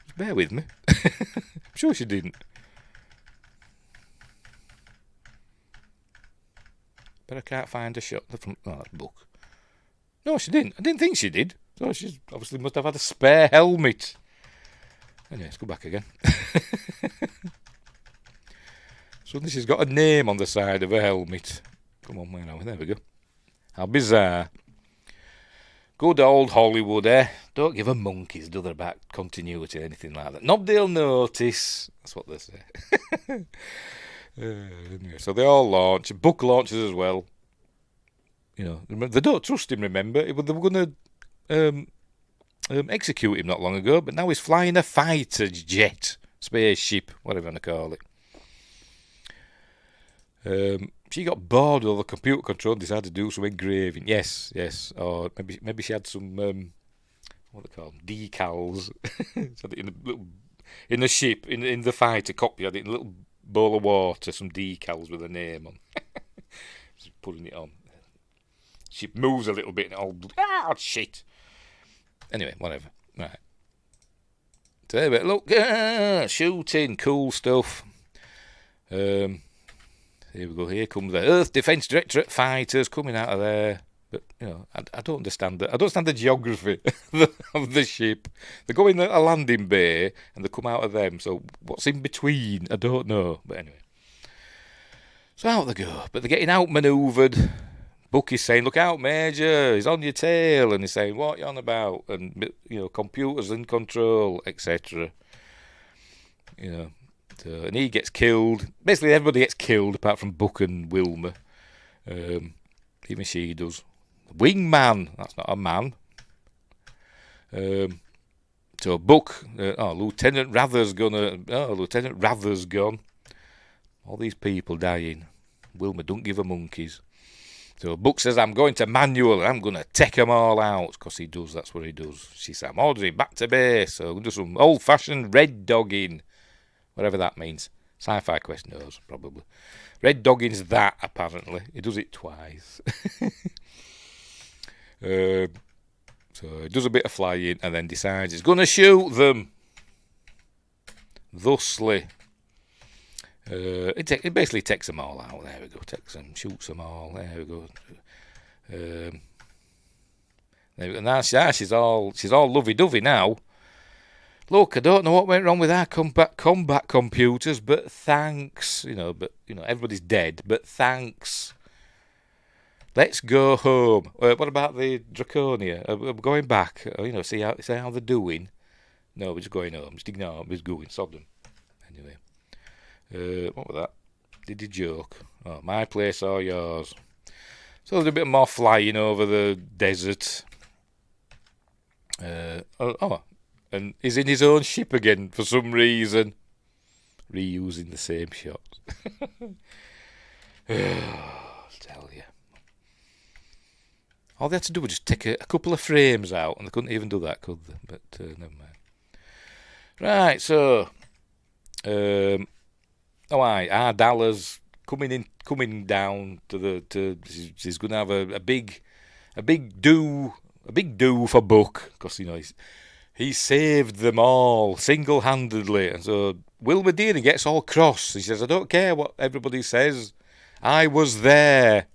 Speaker 1: Just bear with me. I'm sure she didn't. But I can't find a shot from that book. No, she didn't. I didn't think she did. So she obviously must have had a spare helmet. Anyway, let's go back again. Suddenly she's got a name on the side of her helmet. Come on, where are we? There we go. How bizarre. Good old Hollywood, eh? Don't give a monkeys, do they, about continuity or anything like that. Nobody'll notice. That's what they say. Anyway, so they all launch. Buck launches as well. They don't trust him, remember? They were going to execute him not long ago, but now he's flying a fighter jet, spaceship, whatever you want to call it. She got bored with all the computer control and decided to do some engraving. Yes. Or maybe she had some, what they call them, decals. in the ship, in the fighter cockpit, had it in a little bowl of water, some decals with a name on. Just putting it on. Ship moves a little bit and all, shit. Anyway, whatever. Right. So, but look, shooting, cool stuff. Here we go. Here comes the Earth Defence Directorate fighters coming out of there. But I don't understand. I don't understand the geography of the ship. They go in a landing bay and they come out of them. So what's in between? I don't know. But anyway, so out they go. But they're getting outmanoeuvred. Buck is saying, "Look out, Major! He's on your tail." And he's saying, "What are you on about?" And computers in control, etc. And he gets killed. Basically, everybody gets killed apart from Buck and Wilma. Even she does. Wingman. That's not a man. So Buck. Lieutenant Rather's gonna. Oh, Lieutenant Rather's gone. All these people dying. Wilma don't give a monkeys. So Buck says, "I'm going to manual and I'm going to take them all out." Because he does, that's what he does. She says, "I'm ordering back to base. So we'll do some old-fashioned red dogging." Whatever that means. Sci-Fi Quest knows, probably. Red dogging's that, apparently. He does it twice. So he does a bit of flying and then decides he's going to shoot them. Thusly. It basically takes them all out. There we go. Takes them, shoots them all. There we go. And now she's all lovey-dovey now. "Look, I don't know what went wrong with our combat computers, but thanks. Everybody's dead, but thanks. Let's go home. What about the Draconia? We're going back. See how they're doing. No, we're just going home. Just ignore them. We're just going. Sod them. Anyway. What was that? Did you joke? Oh, my place or yours? So there's a bit more flying over the desert. And he's in his own ship again for some reason. Reusing the same shots. I'll tell you. All they had to do was just take a couple of frames out, and they couldn't even do that, could they? But never mind. Right, so... our Dallas coming down to she's going to have a big do for Buck, because he saved them all single-handedly. And so Wilma Deering gets all cross. He says, "I don't care what everybody says. I was there."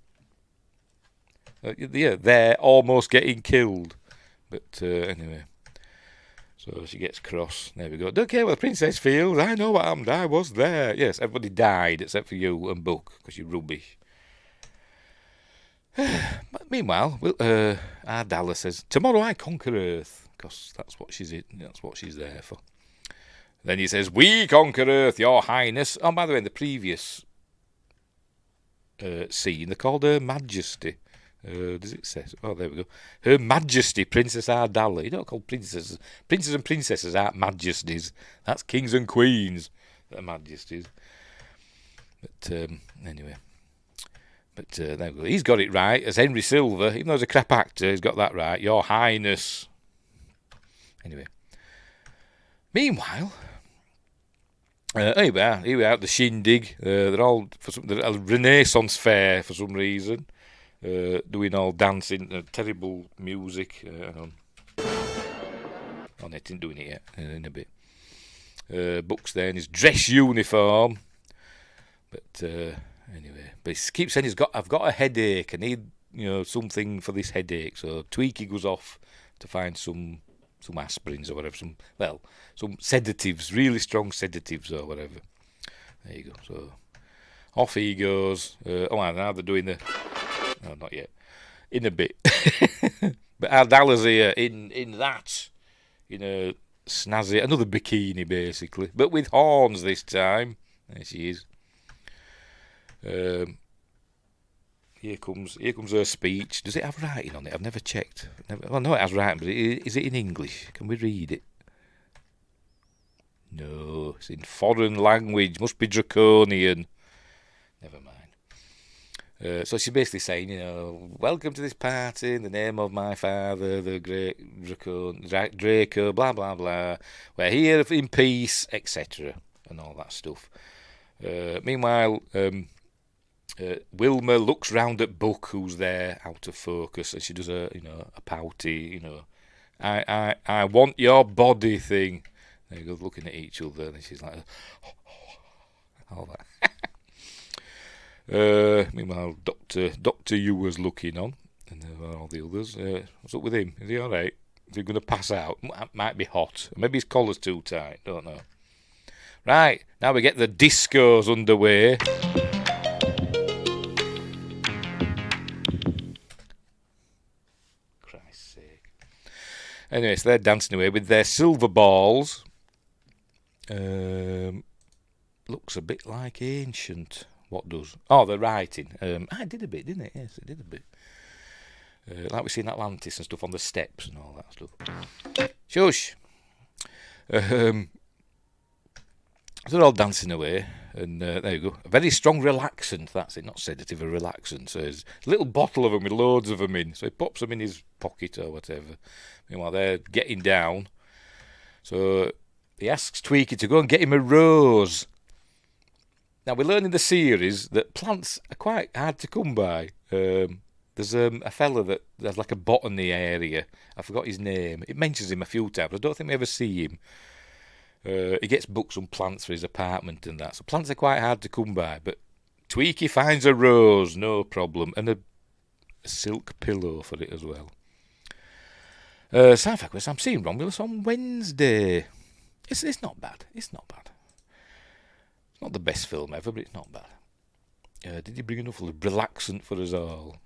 Speaker 1: They're almost getting killed. But anyway. So she gets cross. There we go. "Don't care what the princess feels. I know what happened. I was there." Yes, everybody died except for you and Buck, because you're rubbish. But meanwhile, our Dallas says, "Tomorrow I conquer Earth," because that's what she's there for. Then he says, "We conquer Earth, Your Highness." Oh, by the way, in the previous scene, they called her Majesty. Does it say? Oh, there we go. Her Majesty, Princess Ardala. You don't call princesses. Princes and princesses aren't majesties. That's kings and queens that are majesties. But anyway. But there we go. He's got it right. As Henry Silver, even though he's a crap actor, he's got that right. Your Highness. Anyway. Meanwhile, here we are at the shindig. They're all they're at a Renaissance fair for some reason. Doing all dancing, terrible music. Hang on. Oh, they didn't doing it yet. In a bit. Buck's there in his dress uniform. But anyway, but he keeps saying I've got a headache. I need something for this headache. So Tweaky goes off to find some aspirins or whatever. Some sedatives, really strong sedatives or whatever. There you go. So off he goes. Now they're doing the. No, not yet. In a bit. But Ardala's here in a snazzy, another bikini basically, but with horns this time. There she is. Here comes her speech. Does it have writing on it? I've never checked. No, it has writing, but is it in English? Can we read it? No, it's in foreign language. Must be Draconian. Never mind. So she's basically saying, "Welcome to this party in the name of my father, the great Draco, blah, blah, blah. We're here in peace," etc. and all that stuff. Meanwhile, Wilma looks round at Buck, who's there, out of focus, and she does a pouty, I want your body thing. They go looking at each other, and she's like, all that. Meanwhile, Doctor Yu was looking on, and all the others. What's up with him? Is he all right? Is he going to pass out? Might be hot. Maybe his collar's too tight. Don't know. Right, now we get the discos underway. Christ's sake. Anyway, so they're dancing away with their silver balls. Looks a bit like ancient. What does? Oh, the writing. It did a bit, didn't it? Yes, it did a bit. Like we see in Atlantis and stuff on the steps and all that stuff. Shush. They're all dancing away, and there you go. A very strong relaxant, that's it, not sedative, a relaxant. So there's a little bottle of them with loads of them in. So he pops them in his pocket or whatever. Meanwhile, they're getting down. So he asks Tweaky to go and get him a rose. Now, we learn in the series that plants are quite hard to come by. There's a fella that there's like a botany area. I forgot his name. It mentions him a few times. I don't think we ever see him. He gets books on plants for his apartment and that. So plants are quite hard to come by. But Tweaky finds a rose, no problem. And a silk pillow for it as well. Sci-Fi Quest, I'm seeing Romulus on Wednesday. It's not bad. It's not bad. It's not the best film ever, but it's not bad. Did he bring enough relaxant for us all?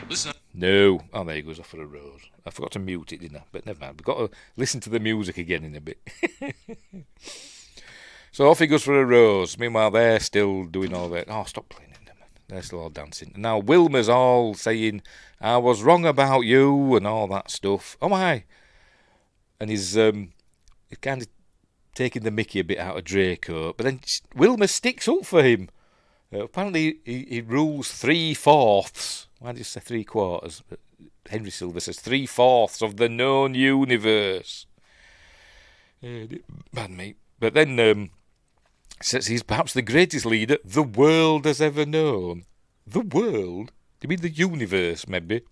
Speaker 1: Listen. No. Oh, there he goes off for a rose. I forgot to mute it, didn't I? But never mind. We've got to listen to the music again in a bit. So off he goes for a rose. Meanwhile, they're still doing all that. Oh, stop playing it, man. They're still all dancing. And now Wilma's all saying, I was wrong about you and all that stuff. Oh, my. And he's kind of taking the mickey a bit out of Draco. But then Wilma sticks up for him. Apparently, he rules 3/4. Why did you say 3/4? But Henry Silver says 3/4 of the known universe. Bad mate. But then says he's perhaps the greatest leader the world has ever known. The world? Do you mean the universe, maybe?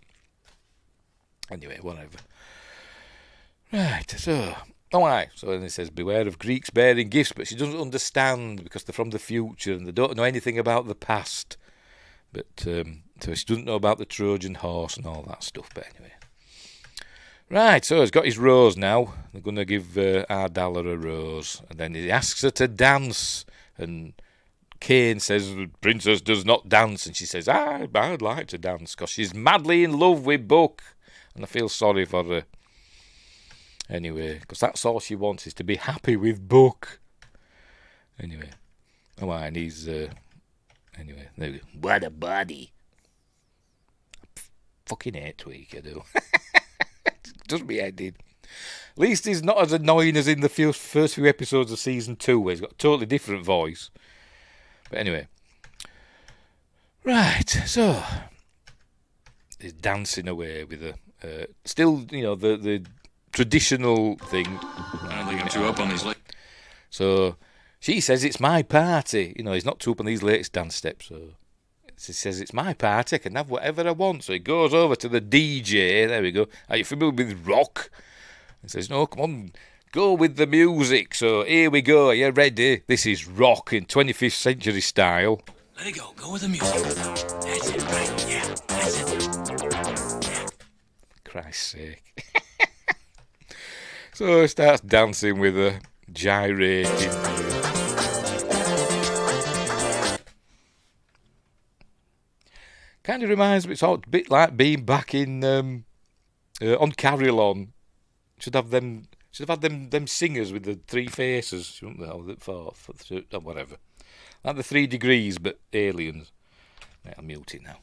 Speaker 1: Anyway, whatever. Right, so... Oh, aye. So then it says, beware of Greeks bearing gifts, but she doesn't understand because they're from the future and they don't know anything about the past. But, so she doesn't know about the Trojan horse and all that stuff, but anyway. Right, so he's got his rose now. They're going to give Ardala a rose. And then he asks her to dance. And Kane says, the princess does not dance. And she says, I'd like to dance because she's madly in love with Buck. And I feel sorry for her. Anyway, because that's all she wants is to be happy with Buck. Anyway. Oh, and he's... anyway, there we go. What a body. Fucking hate Tweak, I do. Does me headed. At least he's not as annoying as in the first few episodes of season 2, where he's got a totally different voice. But anyway. Right, so... He's dancing away with a... still, you know, the traditional thing.
Speaker 3: I don't think I'm too up on these.
Speaker 1: So she says it's my party. You know, he's not too up on these latest dance steps. So she says it's my party. I can have whatever I want. So he goes over to the DJ. There we go. Are you familiar with rock? He says, no, come on, go with the music. So here we go. Are you ready? This is rock in 25th century style.
Speaker 3: Let it go. Go with the music. That's it, right? Yeah, that's it. Yeah.
Speaker 1: Christ's sake. So he starts dancing with her, gyrating. Kind of reminds me, it's a bit like being back in on Carry On. Should have had them singers with the three faces, shouldn't they? Or whatever. Like the 3 degrees, but aliens. Right, I'll mute it now.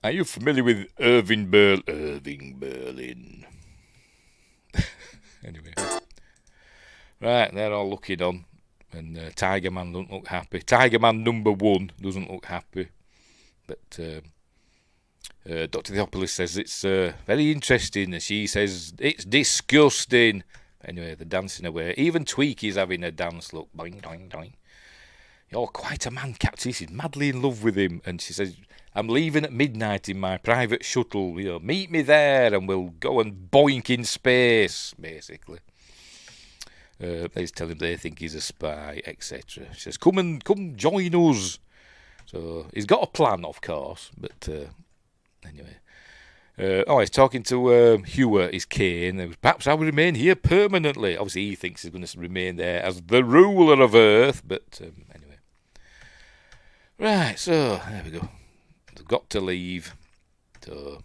Speaker 1: Are you familiar with Irving Berlin? Anyway. Right, they're all looking on. And Tiger Man doesn't look happy. Tiger Man number 1 doesn't look happy. But Dr. Theopolis says it's very interesting. And she says it's disgusting. Anyway, they're dancing away. Even Tweaky's having a dance look. Boing, doing, doing. You're quite a man, Captain. She's madly in love with him. And she says, I'm leaving at midnight in my private shuttle. Meet me there and we'll go and boink in space, basically. They tell him they think he's a spy, etc. She says, come join us. So he's got a plan, of course. But anyway. He's talking to Hewer, his Kane. Perhaps I will remain here permanently. Obviously, he thinks he's going to remain there as the ruler of Earth. But anyway. Right, so there we go. They've got to leave. So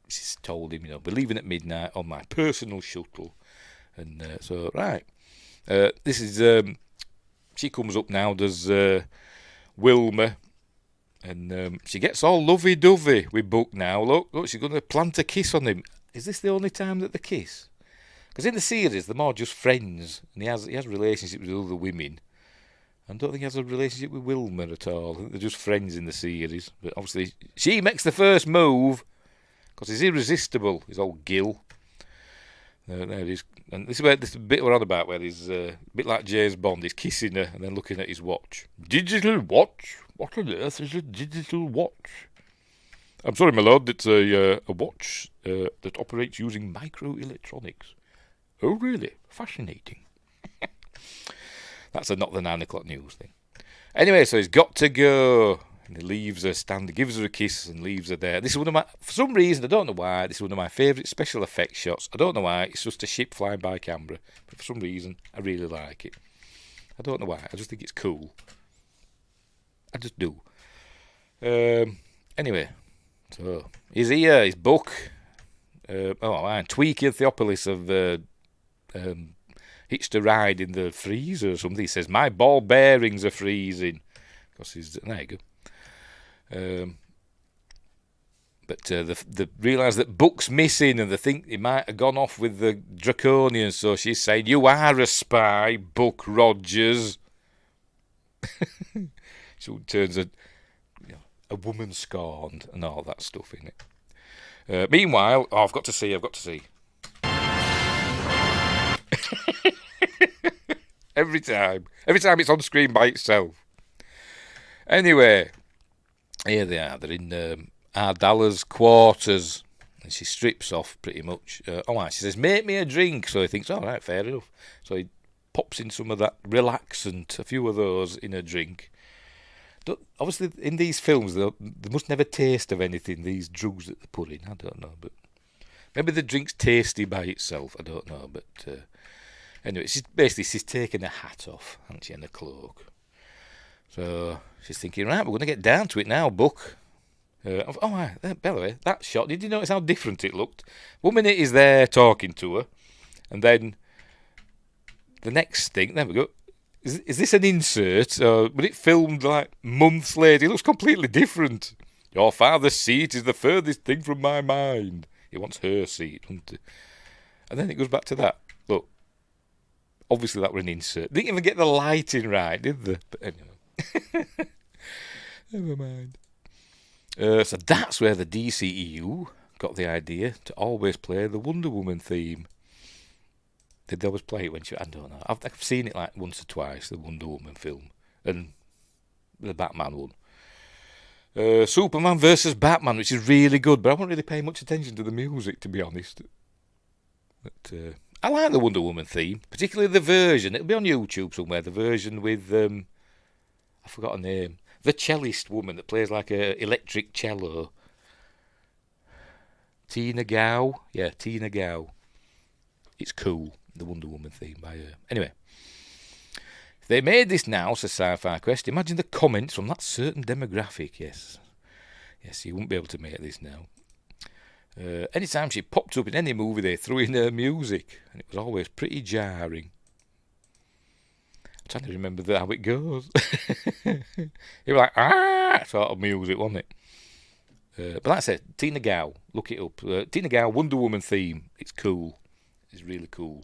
Speaker 1: she's told him, we're leaving at midnight on my personal shuttle. And so, right. This is, she comes up now, does Wilma. And she gets all lovey-dovey with Buck now. Look, she's going to plant a kiss on him. Is this the only time that they kiss? Because in the series, they're more just friends. And he has a relationship with other women. I don't think he has a relationship with Wilma at all. I think they're just friends in the series. But obviously, she makes the first move. Because he's irresistible. He's all Gil. There it is. And this is the bit we're on about, where he's a bit like James Bond. He's kissing her and then looking at his watch. Digital watch? What on earth is a digital watch? I'm sorry, my lord. It's a watch that operates using microelectronics. Oh, really? Fascinating. That's not the 9 o'clock news thing. Anyway, so he's got to go. And he leaves her gives her a kiss and leaves her there. This is one of my, for some reason, I don't know why, this is one of my favourite special effects shots. I don't know why, it's just a ship flying by camera. But for some reason, I really like it. I don't know why, I just think it's cool. I just do. Anyway, so he's here, he's Buck. Tweaky and Theopolis have hitched a ride in the freezer or something. He says, my ball bearings are freezing. Because there you go. But they realise that Buck's missing and they think he might have gone off with the Draconians. So she's saying, you are a spy, Buck Rogers. She turns a woman scorned and all that stuff in it. Meanwhile, I've got to see. Every time it's on screen by itself. Anyway, here they are. They're in Ardalla's quarters, and she strips off pretty much. She says, "Make me a drink." So he thinks, "All right, fair enough." So he pops in some of that relaxant, a few of those in a drink. Obviously, in these films, they must never taste of anything. These drugs that they put in, I don't know, but maybe the drink's tasty by itself. I don't know, but anyway, she's taking her hat off, hasn't she, and a cloak. So she's thinking, right, we're going to get down to it now, Buck. By the way, that shot, did you notice how different it looked? 1 minute he's there talking to her, and then the next thing, there we go. Is this an insert? But it filmed like months later. It looks completely different. Your father's seat is the furthest thing from my mind. He wants her seat, doesn't he? And then it goes back to that. Look, obviously that were an insert. Didn't even get the lighting right, did they? But anyway. Never mind. So that's where the DCEU got the idea to always play the Wonder Woman theme. Did they always play it when she... I don't know. I've seen it like once or twice, the Wonder Woman film. And the Batman one. Superman versus Batman, which is really good, but I won't really pay much attention to the music, to be honest. But I like the Wonder Woman theme, particularly the version. It'll be on YouTube somewhere, the version with... I forgot her name. The cellist woman that plays like a electric cello. Tina Gow. Yeah, Tina Gow. It's cool. The Wonder Woman theme by her. Anyway, if they made this now, says Sci-Fi Quest, imagine the comments from that certain demographic. Yes, you wouldn't be able to make this now. Anytime she popped up in any movie, they threw in her music, and it was always pretty jarring. I'm trying to remember how it goes. It was like, sort of music, wasn't it? But like I said, Tina Gow, look it up. Tina Gow, Wonder Woman theme. It's cool. It's really cool.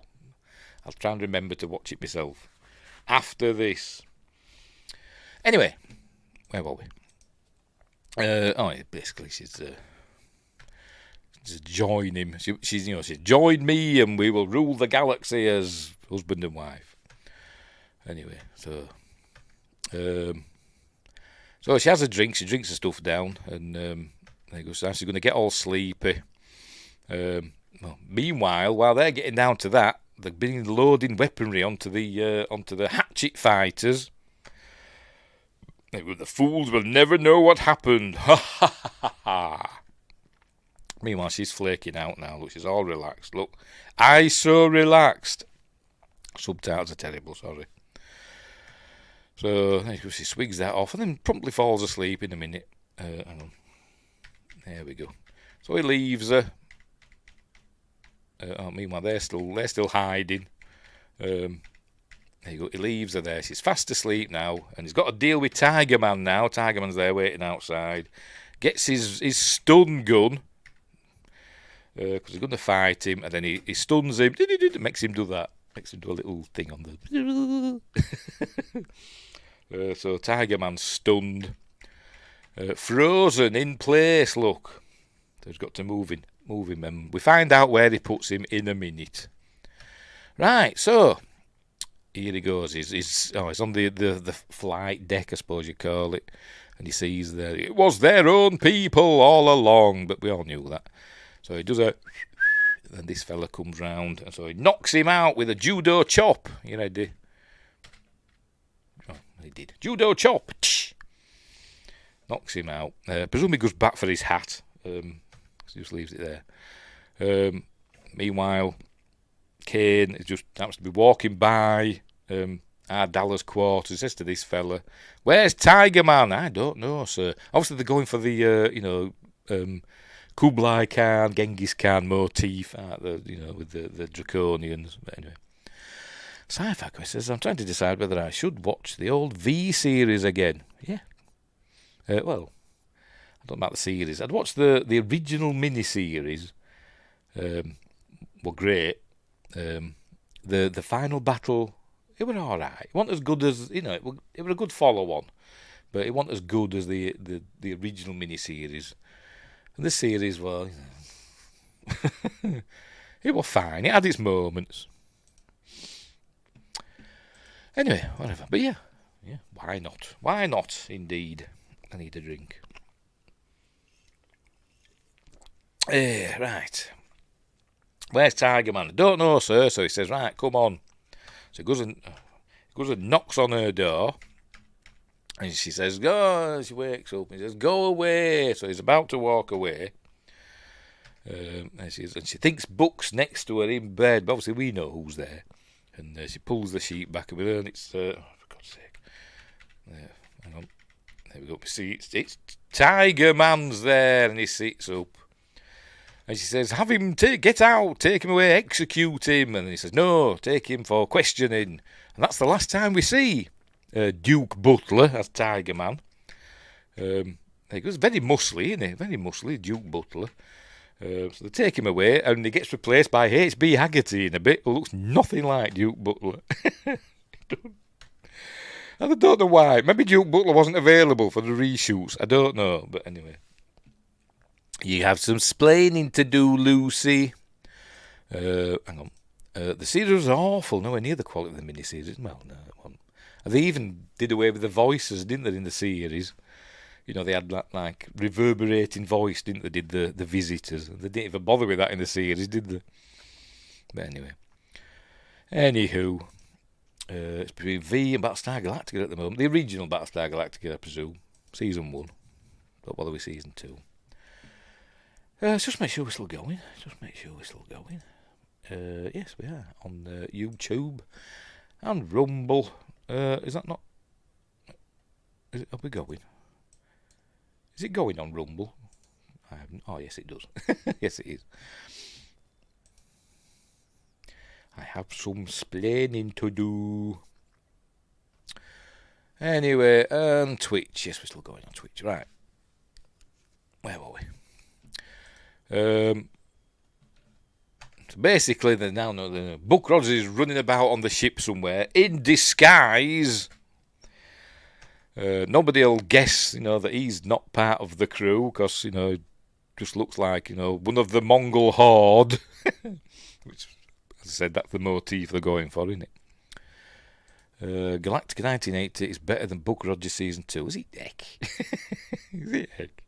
Speaker 1: I'll try and remember to watch it myself after this. Anyway, where were we? Basically, she's join him. She's join me and we will rule the galaxy as husband and wife. Anyway, so she has a drink. She drinks the stuff down, and there goes. She's going to get all sleepy. Meanwhile, while they're getting down to that, they've been loading weaponry onto the hatchet fighters. The fools will never know what happened. Ha ha ha ha. Meanwhile, she's flaking out now. Look, she's all relaxed. Look, I so relaxed. Subtitles are terrible, sorry. So she swigs that off and then promptly falls asleep in a minute. Hang on. There we go. So he leaves her. Meanwhile, they're still hiding. There you go. He leaves her there. She's fast asleep now, and he's got to deal with Tiger Man now. Tiger Man's there waiting outside. Gets his stun gun because he's going to fight him, and then he stuns him. Makes him do that. Makes him do a little thing on the. So Tiger Man's stunned, frozen in place. Look, so he's got to move him. And we find out where he puts him in a minute. Right, so here he goes. He's on the flight deck, I suppose you call it, and he sees there it was their own people all along, but we all knew that. So he does and this fella comes round, and so he knocks him out with a judo chop. You ready? Oh, he did. Judo chop. Knocks him out. Presumably goes back for his hat. He just leaves it there. Meanwhile, Kane just happens to be walking by our Dallas quarters. Says to this fella, "Where's Tiger Man?" "I don't know, sir." Obviously, they're going for the Kublai Khan, Genghis Khan motif, with the Draconians. But anyway, Sci-Fi Quest says, "I'm trying to decide whether I should watch the old V series again." Yeah. Well, I don't know about the series. I'd watched the original mini-series. Were great. The final battle, it was all right. It wasn't as good as, it was a good follow-on, but it wasn't as good as the original mini-series. And this series, well, it was fine. It had its moments. Anyway, whatever. But yeah, why not? Why not, indeed? I need a drink. Right. Where's Tiger Man? I don't know, sir. So he says, right, come on. So he goes and knocks on her door. And she says, go. She wakes up. He says, go away. So he's about to walk away. And she thinks Buck's next to her in bed. But obviously we know who's there. And she pulls the sheet back a bit. And it's, for God's sake. Hang on. There we go. See, it's Tiger Man's there. And he sits up. And she says, have him, get out, take him away, execute him. And he says, no, take him for questioning. And that's the last time we see Duke Butler as Tiger Man. He goes, very muscly, isn't he? Very muscly, Duke Butler. So they take him away, and he gets replaced by H.B. Haggerty in a bit, who looks nothing like Duke Butler. And I don't know why. Maybe Duke Butler wasn't available for the reshoots. I don't know, but anyway. You have some splaining to do, Lucy. Hang on. The series was awful. Nowhere near the quality of the miniseries. Well, no, it wasn't. They even did away with the voices, didn't they, in the series? They had that, like, reverberating voice, didn't they, did the visitors. They didn't even bother with that in the series, did they? But anyway. Anywho. It's between V and Battlestar Galactica at the moment. The original Battlestar Galactica, I presume. Season 1. Don't bother with Season 2. Just make sure we're still going. Yes, we are. On YouTube and Rumble. Is that not... Are we going? Is it going on Rumble? I haven't. Oh, yes, it does. Yes, it is. I have some splaining to do. Anyway, Twitch. Yes, we're still going on Twitch. Right. Where were we? So basically, now Buck Rogers is running about on the ship somewhere in disguise. Nobody will guess, that he's not part of the crew because, just looks like, one of the Mongol horde. Which, as I said, that's the motif they're going for, isn't Galactica 1980 is better than Buck Rogers Season 2. Is it heck? Is it heck?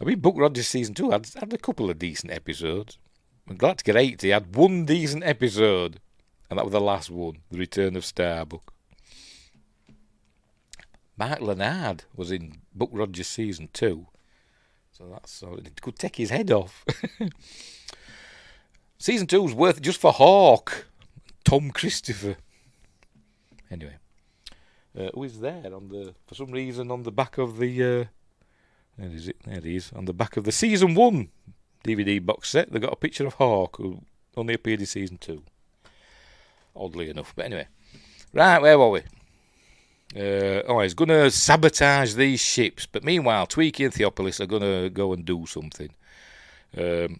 Speaker 1: I mean, Buck Rogers Season 2 had a couple of decent episodes. Galactica 80 had one decent episode, and that was the last one, The Return of Starbuck. Mark Leonard was in Buck Rogers Season 2, so that's it could take his head off. Season 2 was worth it just for Hawk, Tom Christopher. Anyway, who is there for some reason on the back of the there he is on the back of the Season 1 DVD box set. They got a picture of Hawk, who only appeared in Season 2, oddly enough. But anyway, right, where were we? He's going to sabotage these ships, but meanwhile Tweaky and Theopolis are going to go and do something. Anyway,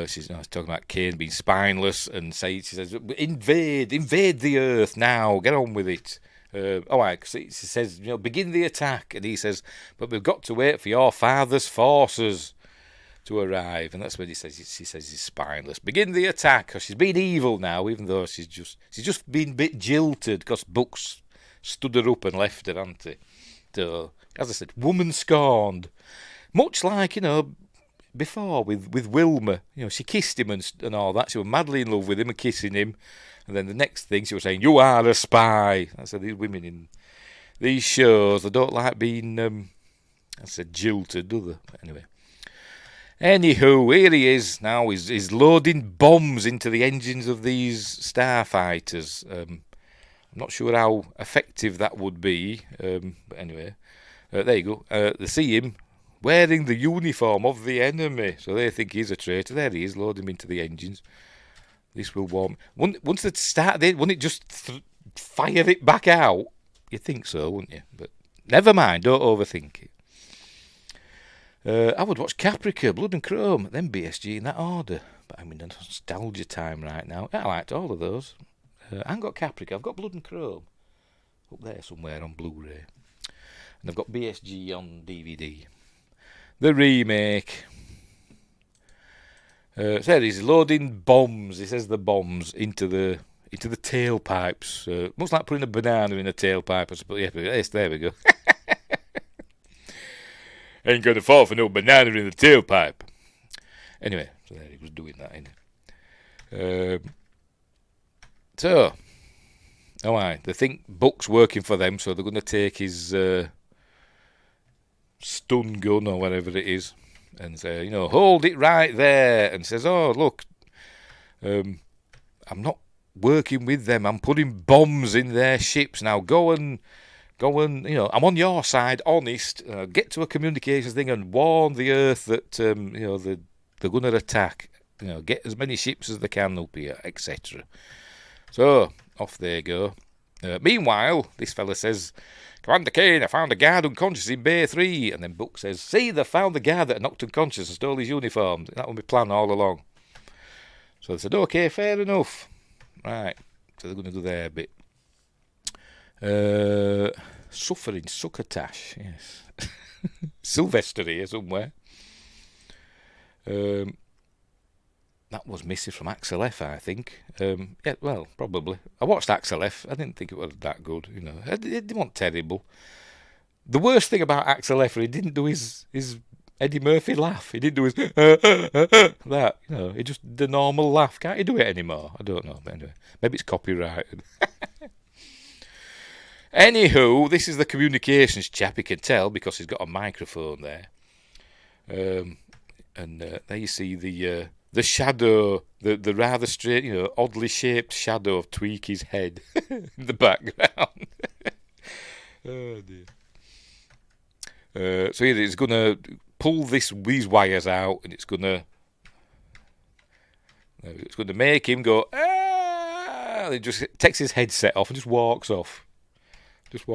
Speaker 1: she's talking about Kane being spineless, and she says, invade the Earth now, get on with it. She says, begin the attack, and he says, but we've got to wait for your father's forces to arrive, and that's when she says he's spineless. Begin the attack, because she's been evil now, even though she's just been a bit jilted, because Buck's stood her up and left her, hasn't he? So, as I said, woman scorned, much like before with Wilma. She kissed him and all that. She was madly in love with him and kissing him, and then the next thing she was saying, "You are a spy." I said, these women in these shows, they don't like being jilted, do they? Anyway. Anywho, here he is now. He's loading bombs into the engines of these starfighters. I'm not sure how effective that would be. But anyway, there you go. They see him wearing the uniform of the enemy, so they think he's a traitor. There he is, loading him into the engines. This will warm. Once they start, wouldn't it just fire it back out? You'd think so, wouldn't you? But never mind, don't overthink it. I would watch Caprica, Blood and Chrome, then BSG in that order. But I'm in a nostalgia time right now. I liked all of those. I haven't got Caprica, I've got Blood and Chrome. Up there somewhere on Blu-ray. And I've got BSG on DVD. The remake. So he's loading bombs. He says the bombs into the tailpipes. Much like putting a banana in a tailpipe, I suppose. Yeah, yes, there we go. Ain't gonna fall for no banana in the tailpipe. Anyway, so there he was doing that, they think Buck's working for them, so they're gonna take his stun gun or whatever it is, and say, hold it right there, and says, oh look, I'm not working with them, I'm putting bombs in their ships now. Go and I'm on your side, honest. Get to a communications thing and warn the Earth that they're going to attack. Get as many ships as they can up here, etc. So off they go. Meanwhile, this fella says, Commander Kane, I found a guard unconscious in Bay 3. And then Buck says, see, they found the guard that knocked unconscious and stole his uniform. That was my plan all along. So they said, okay, fair enough. Right, so they're going to do their bit. Suffering Succotash, yes. Sylvester here somewhere. That was missing from Axel F, I think. Yeah, well, probably. I watched Axel F. I didn't think it was that good, It wasn't terrible. The worst thing about Axel F, he didn't do his Eddie Murphy laugh. He didn't do his that, he just the normal laugh. Can't he do it anymore? I don't know. But anyway, maybe it's copyrighted. Anywho, this is the communications chap. You can tell because he's got a microphone there. And there you see the shadow, the rather straight, oddly shaped shadow of Tweaky's head in the background. Oh dear. So he's going to pull these wires out, and it's going to make him go, ah! He just takes his headset off and just walks off. Just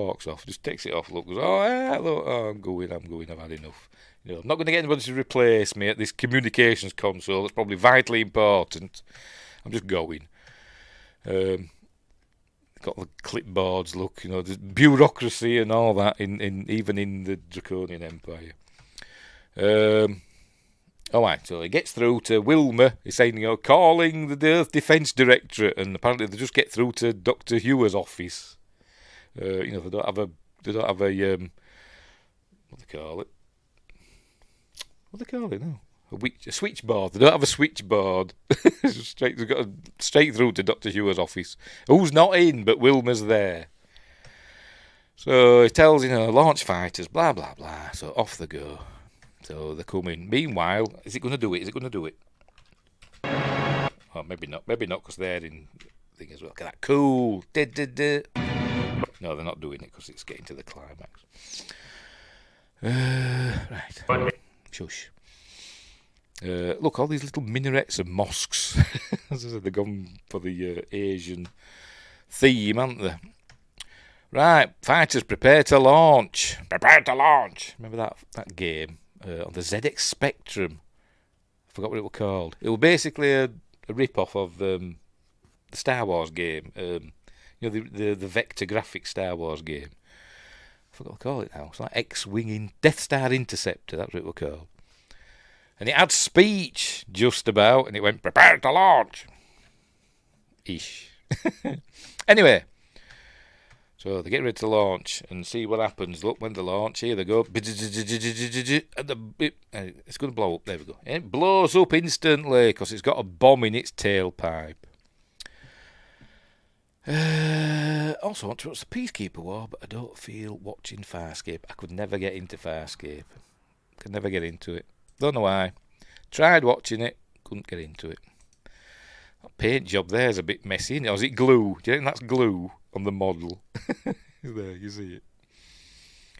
Speaker 1: takes it off, look, goes, I'm going, I've had enough. I'm not going to get anybody to replace me at this communications console. That's probably vitally important. I'm just going. Got the clipboards, look, the bureaucracy and all that, even in the Draconian Empire. All right, so he gets through to Wilma. He's saying, calling the Earth Defence Directorate, and apparently they just get through to Dr. Hewer's office. They don't have a, what do they call it? What do they call it now? A switchboard. They don't have a switchboard. They've got straight through to Dr. Hewer's office. Who's not in, but Wilma's there. So he tells, launch fighters, blah, blah, blah. So off they go. So they come in. Meanwhile, is it going to do it? Oh, maybe not. Maybe not, because they're in thing as well. Look at that. Cool. No, they're not doing it, because it's getting to the climax. Right. Shush. Look, all these little minarets and mosques. They've gone for the Asian theme, haven't they? Right, fighters, prepare to launch. Remember that game on the ZX Spectrum? I forgot what it was called. It was basically a rip-off of the Star Wars game. The vector graphic Star Wars game. I forgot what to call it now. It's like X-Wing Death Star Interceptor. That's what it was called. And it had speech, just about, and it went, prepare to launch. Ish. Anyway, so they get ready to launch and see what happens. Look, when they launch, here they go. It's going to blow up. There we go. It blows up instantly because it's got a bomb in its tailpipe. Also, I want to watch the Peacekeeper War, but I don't feel watching Farscape. I could never get into Farscape. Could never get into it. Don't know why. Tried watching it, couldn't get into it. That paint job there is a bit messy, isn't it? Or is it glue? Do you think that's glue on the model? There, you see it.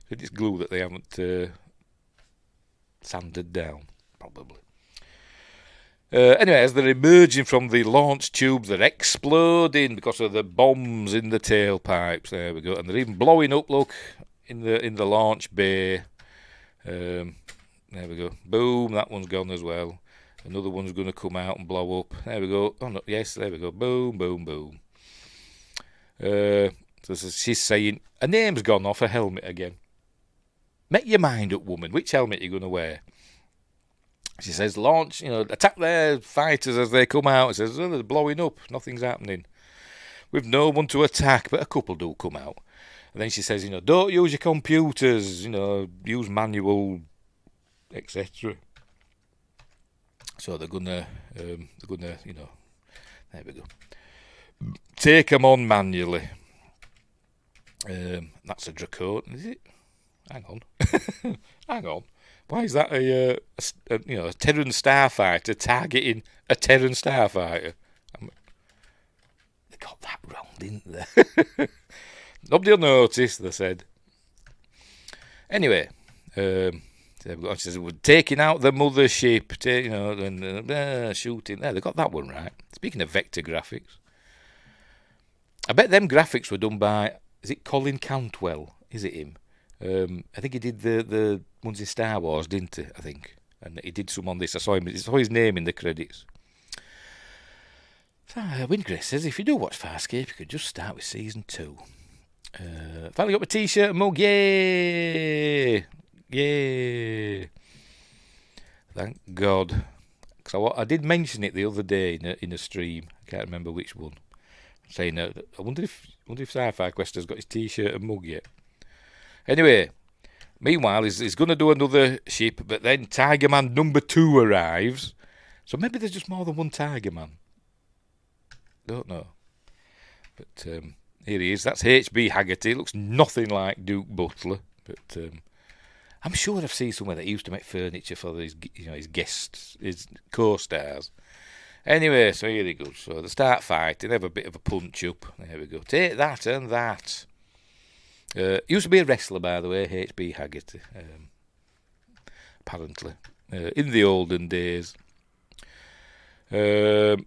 Speaker 1: It's glue that they haven't sanded down, probably. Anyway, as they're emerging from the launch tubes, they're exploding because of the bombs in the tailpipes. There we go, and they're even blowing up. Look, in the launch bay. There we go. Boom, that one's gone as well. Another one's going to come out and blow up. There we go. Oh, no, yes, there we go. Boom, boom, boom. So she's saying, her name's gone off her helmet again. Make your mind up, woman. Which helmet are you going to wear? She says, launch, attack their fighters as they come out. It says, they're blowing up. Nothing's happening. We've no one to attack, but a couple do come out. And then she says, don't use your computers. Use manual, etc. So they're gonna, there we go. Take them on manually. That's a draconian, is it? Hang on. Hang on. Why is that a Terran starfighter targeting a Terran starfighter? They got that wrong, didn't they? Nobody will notice, they said. Anyway, she says, we're taking out the mothership, shooting. There, they got that one right. Speaking of vector graphics, I bet them graphics were done by, is it Colin Cantwell? Is it him? I think he did the ones in Star Wars, didn't he? I think. And he did some on this. I saw his name in the credits. So, Windgrace says, if you do watch Farscape, you could just start with season 2. Finally got my t-shirt and mug. Yay! Yay! Thank God. Because I did mention it the other day in a stream. I can't remember which one. Saying, I wonder if Sci-Fi Quest has got his t-shirt and mug yet. Anyway, meanwhile, he's going to do another ship, but then Tiger Man number 2 arrives. So maybe there's just more than one Tiger Man. Don't know. But here he is. That's H.B. Haggerty. Looks nothing like Duke Butler. But I'm sure I've seen somewhere that he used to make furniture for his guests, his co-stars. Anyway, so here he goes. So they start fighting. They have a bit of a punch-up. There we go. Take that and that. Used to be a wrestler, by the way, H.B. Haggerty, apparently, in the olden days. So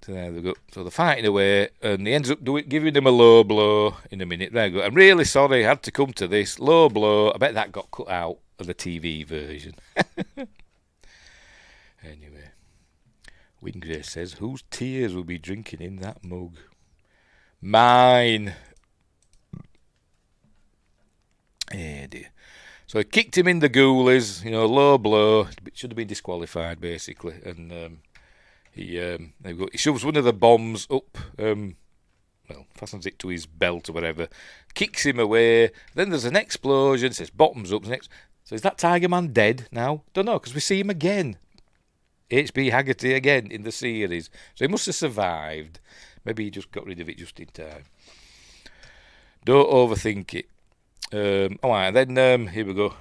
Speaker 1: there we go. So they're fighting away, and he ends up giving him a low blow in a minute. There we go. I'm really sorry, I had to come to this. Low blow. I bet that got cut out of the TV version. Anyway, Windgrace says, whose tears will be drinking in that mug? Mine. Eh dear. So he kicked him in the ghoulies, low blow. Should have been disqualified, basically. And he shoves one of the bombs up, fastens it to his belt or whatever, kicks him away. Then there's an explosion, says bottoms up. So is that Tiger Man dead now? Don't know, because we see him again. H.B. Haggerty again in the series. So he must have survived. Maybe he just got rid of it just in time. Don't overthink it. Then here we go.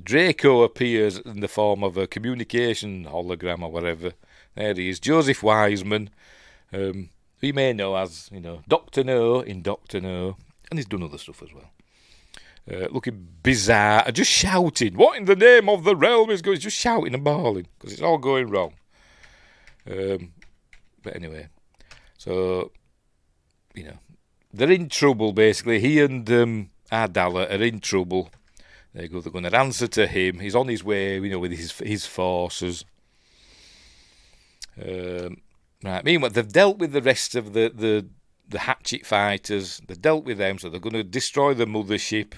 Speaker 1: Draco appears in the form of a communication hologram or whatever. There he is, Joseph Wiseman, who you may know as, Dr. No in Dr. No, and he's done other stuff as well. Looking bizarre, just shouting, what in the name of the realm is going? He's just shouting and bawling, because it's all going wrong. But anyway, so, they're in trouble, basically. He and Ardala are in trouble. There you go, they're going to answer to him. He's on his way, with his forces. Right. Meanwhile, they've dealt with the rest of the hatchet fighters. They've dealt with them, so they're going to destroy the mothership.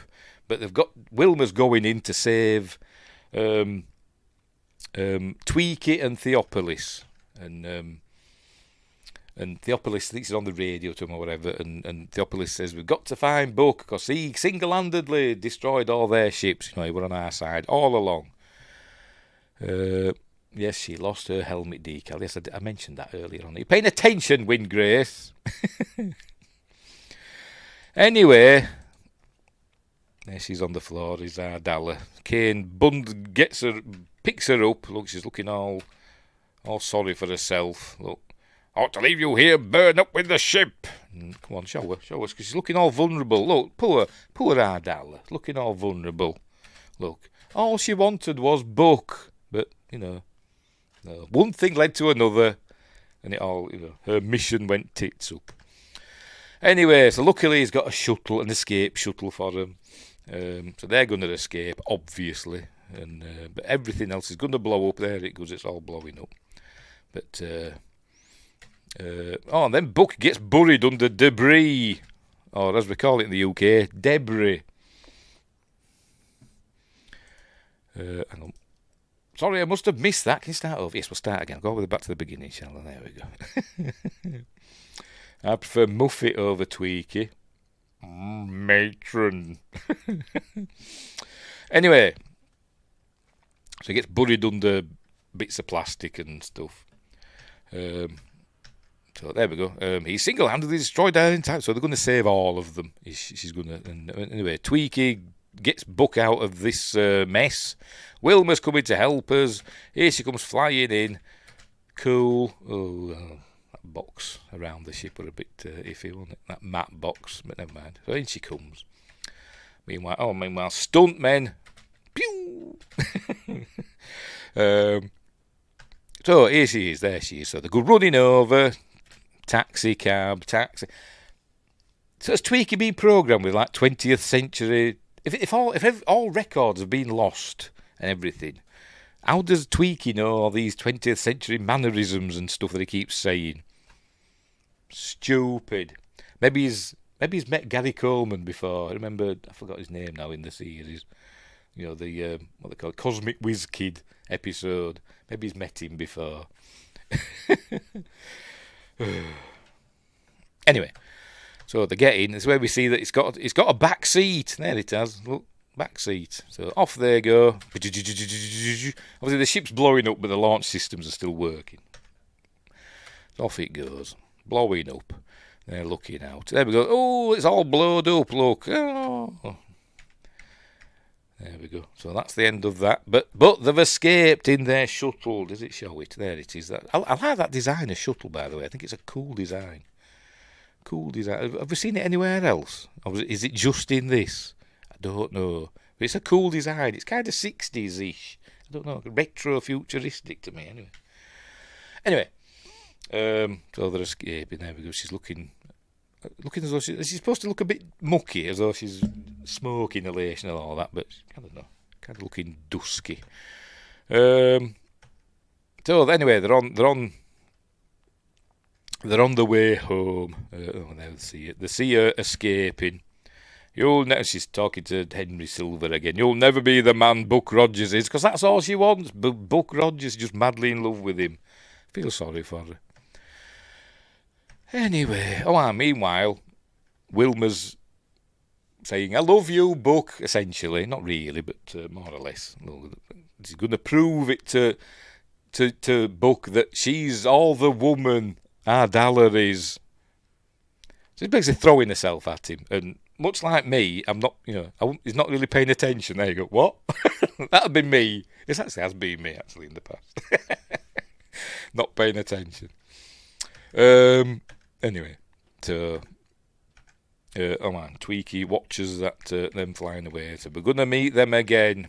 Speaker 1: But they've got Wilmer's going in to save Tweaky and Theopolis, and Theopolis thinks he's on the radio to him or whatever, and Theopolis says we've got to find Buck because he single-handedly destroyed all their ships. He were on our side all along. Yes, she lost her helmet decal. Yes, I mentioned that earlier on. Are you paying attention, Windgrace? Anyway, there she's on the floor, is Ardala. Kane picks her up. Look, she's looking all sorry for herself. Look, I ought to leave you here, burn up with the ship. Come on, show us, because she's looking all vulnerable. Look, poor Ardala, looking all vulnerable. Look, all she wanted was Buck, but, no. One thing led to another, and it all, her mission went tits up. Anyway, so luckily he's got an escape shuttle for them. So they're going to escape, obviously, but everything else is going to blow up. There it goes, it's all blowing up. But, and then Buck gets buried under debris, or as we call it in the UK, debris. Hang on. Sorry, I must have missed that. Can you start over? Yes, we'll start again. Go back to the beginning, shall we? There we go. I prefer Muffet over Tweaky. Matron. Anyway, so he gets buried under bits of plastic and stuff. So there we go. He single-handedly destroyed our entire... So they're going to save all of them. She's going to... Anyway, Tweaky gets Buck out of this mess. Wilmer's coming to help us. Here she comes flying in. Cool. That box around the ship were a bit iffy, wasn't it? That map box, but never mind. So in she comes. Meanwhile, stuntmen. Pew! So here she is. There she is. So they go running over. Taxi. So has Tweaky been programmed with like 20th century? If all records have been lost and everything, how does Tweaky know all these 20th century mannerisms and stuff that he keeps saying? Stupid. Maybe he's met Gary Coleman before. I forgot his name now in the series. The what they call Cosmic Whiz Kid episode. Maybe he's met him before. Anyway, so they get in. This is where we see that it's got a back seat. There it has. Look, back seat. So off they go. Obviously the ship's blowing up, but the launch systems are still working. So off it goes, blowing up. They're looking out. There we go. Oh, it's all blowed up. Look. Oh. There we go. So that's the end of that. But they've escaped in their shuttle. Does it show it? There it is. I like that design of shuttle, by the way. I think it's a cool design. Cool design. Have we seen it anywhere else? Or is it just in this? I don't know. But it's a cool design. It's kind of 60s-ish. I don't know. Retro-futuristic to me, anyway. So they're escaping. There we go. She's looking as though she's supposed to look a bit mucky, as though she's smoking inhalation and all that, but I don't know, kind of looking dusky. So anyway, they're on the way home. Now they see her escaping, She's talking to Henry Silver again. You'll never be the man Buck Rogers is, because that's all she wants. Buck Rogers is just madly in love with him. Feel sorry for her. Anyway, meanwhile, Wilma's saying, I love you, Buck, essentially. Not really, but more or less. She's going to prove it to Buck that she's all the woman Ardala is. She's basically throwing herself at him, and much like me, I'm not, he's not really paying attention. There you go. What? That'd be me. It actually has been me, actually, in the past. Not paying attention. Anyway, so, Tweaky watches them flying away. So we're going to meet them again.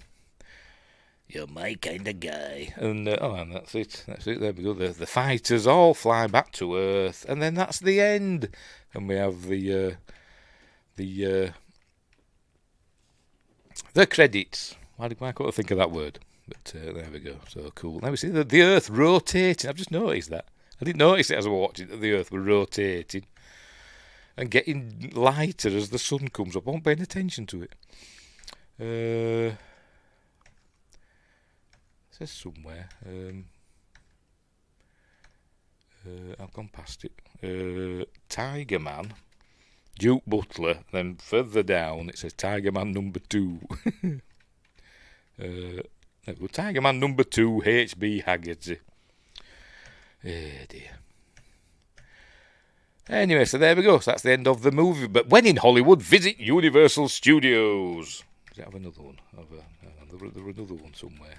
Speaker 1: You're my kind of guy. And, and that's it. There we go. The fighters all fly back to Earth, and then that's the end. And we have the credits. Why can't I think of that word? But there we go. So cool. Now we see the Earth rotating. I've just noticed that. I didn't notice it as I was watching that the Earth was rotating and getting lighter as the sun comes up. I wasn't paying attention to it. It says somewhere. I've gone past it. Tiger Man, Duke Butler. Then further down it says Tiger Man number 2. Tiger Man number 2, H.B. Haggerty. Dear. Anyway, so there we go. So that's the end of the movie. But when in Hollywood, visit Universal Studios. Does it have another one? There's another one somewhere.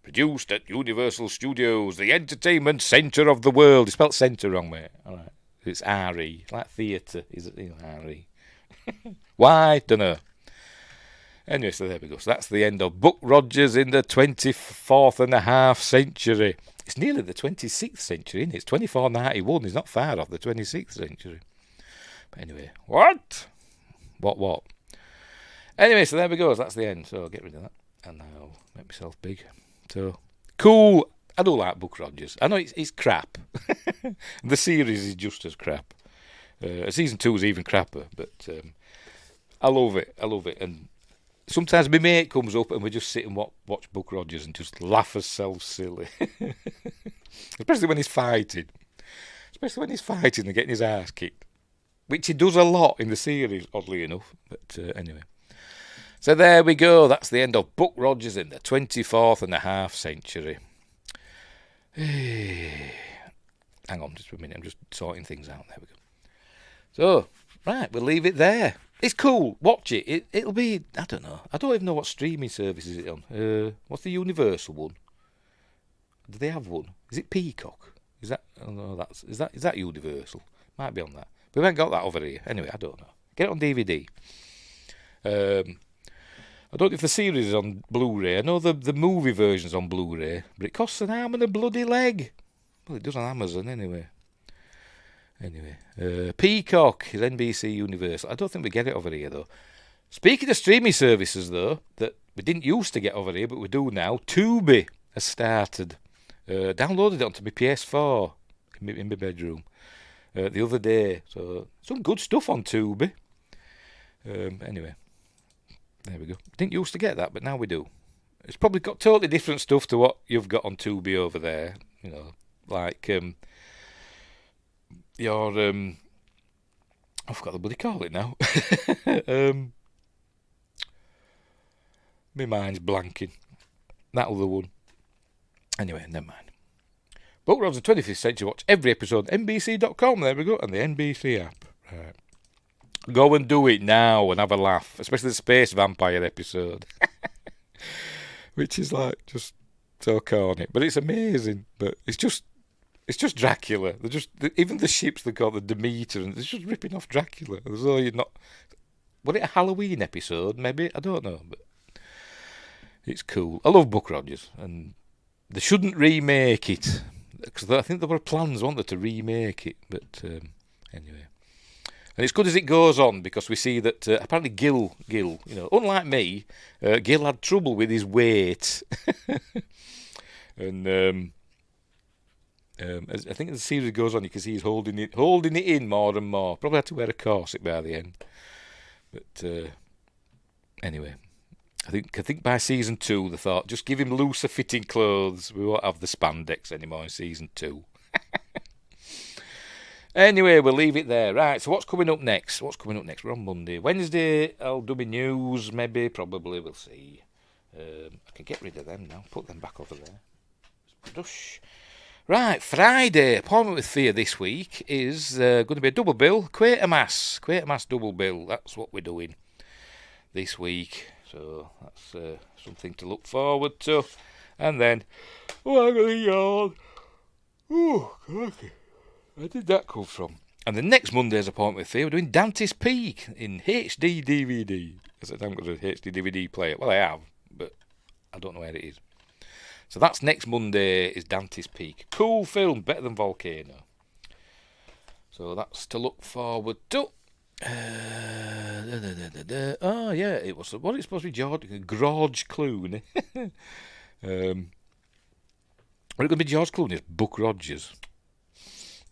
Speaker 1: Produced at Universal Studios, the entertainment centre of the world. It's spelled centre wrong, mate. All right. It's R-E. Like theatre. Is it R-E? Why? Dunno. Anyway, so there we go. So that's the end of Buck Rogers in the 24th and a half century. It's nearly the 26th century, isn't it? It's 2491. It's not far off the 26th century. But anyway, what? What? Anyway, so there we go. So that's the end. So I'll get rid of that. And I'll make myself big. So, cool. I do like Buck Rogers. I know it's crap. The series is just as crap. Season 2 is even crapper. But I love it. And sometimes my mate comes up and we just sit and watch Buck Rogers and just laugh ourselves silly. Especially when he's fighting. And getting his ass kicked. Which he does a lot in the series, oddly enough. But anyway. So there we go. That's the end of Buck Rogers in the 24th and a half century. Hang on just a minute. I'm just sorting things out. There we go. So, right, we'll leave it there. It's cool. Watch it. It'll be, I don't know. I don't even know what streaming service is it on. What's the Universal one? Do they have one? Is it Peacock? Is that Universal? Might be on that. But we haven't got that over here. Anyway, I don't know. Get it on DVD. I don't know if the series is on Blu-ray. I know the movie version's on Blu-ray, but it costs an arm and a bloody leg. Well, it does on Amazon anyway. Peacock is NBC Universal. I don't think we get it over here, though. Speaking of streaming services, though, that we didn't used to get over here, but we do now, Tubi has started. Downloaded it onto my PS4 in my bedroom the other day. So, some good stuff on Tubi. Anyway. There we go. Didn't used to get that, but now we do. It's probably got totally different stuff to what you've got on Tubi over there. Like your I forgot what they call it now. My mind's blanking. That other one. Anyway, never mind. Buck Rogers, the 25th century. Watch every episode. NBC.com. There we go, and the NBC app. Right. Go and do it now and have a laugh, especially the space vampire episode, which is like just so corny, but it's amazing. But it's just Dracula. Even the ships they got the Demeter, and they're just ripping off Dracula. As though you're not. Was it a Halloween episode? Maybe, I don't know, but it's cool. I love Buck Rogers, and they shouldn't remake it because I think there were plans, weren't there, to remake it, but anyway. And it's good as it goes on because we see that apparently Gil, unlike me, Gil had trouble with his weight. And as I think as the series goes on, you can see he's holding it in more and more. Probably had to wear a corset by the end. But anyway, I think by season 2 they thought just give him looser fitting clothes. We won't have the spandex anymore in season 2. Anyway, we'll leave it there. Right, so what's coming up next? We're on Monday. Wednesday, I'll do my news, maybe, probably, we'll see. I can get rid of them now, put them back over there. Brush. Right, Friday, appointment with Thea this week is going to be a double bill, Quatermass double bill. That's what we're doing this week. So that's something to look forward to. And then, I'm going to yawn. Oh, crikey. Where did that come from? And the next Monday's appointment with Thea, we're doing Dante's Peak in HD DVD. I said I haven't got a HD DVD player. Well, I have, but I don't know where it is. So that's next Monday is Dante's Peak. Cool film, better than Volcano. So that's to look forward to. Oh, yeah, it was. What it's supposed to be, George Clooney. What it going to be, George Clooney? It's Buck Rogers.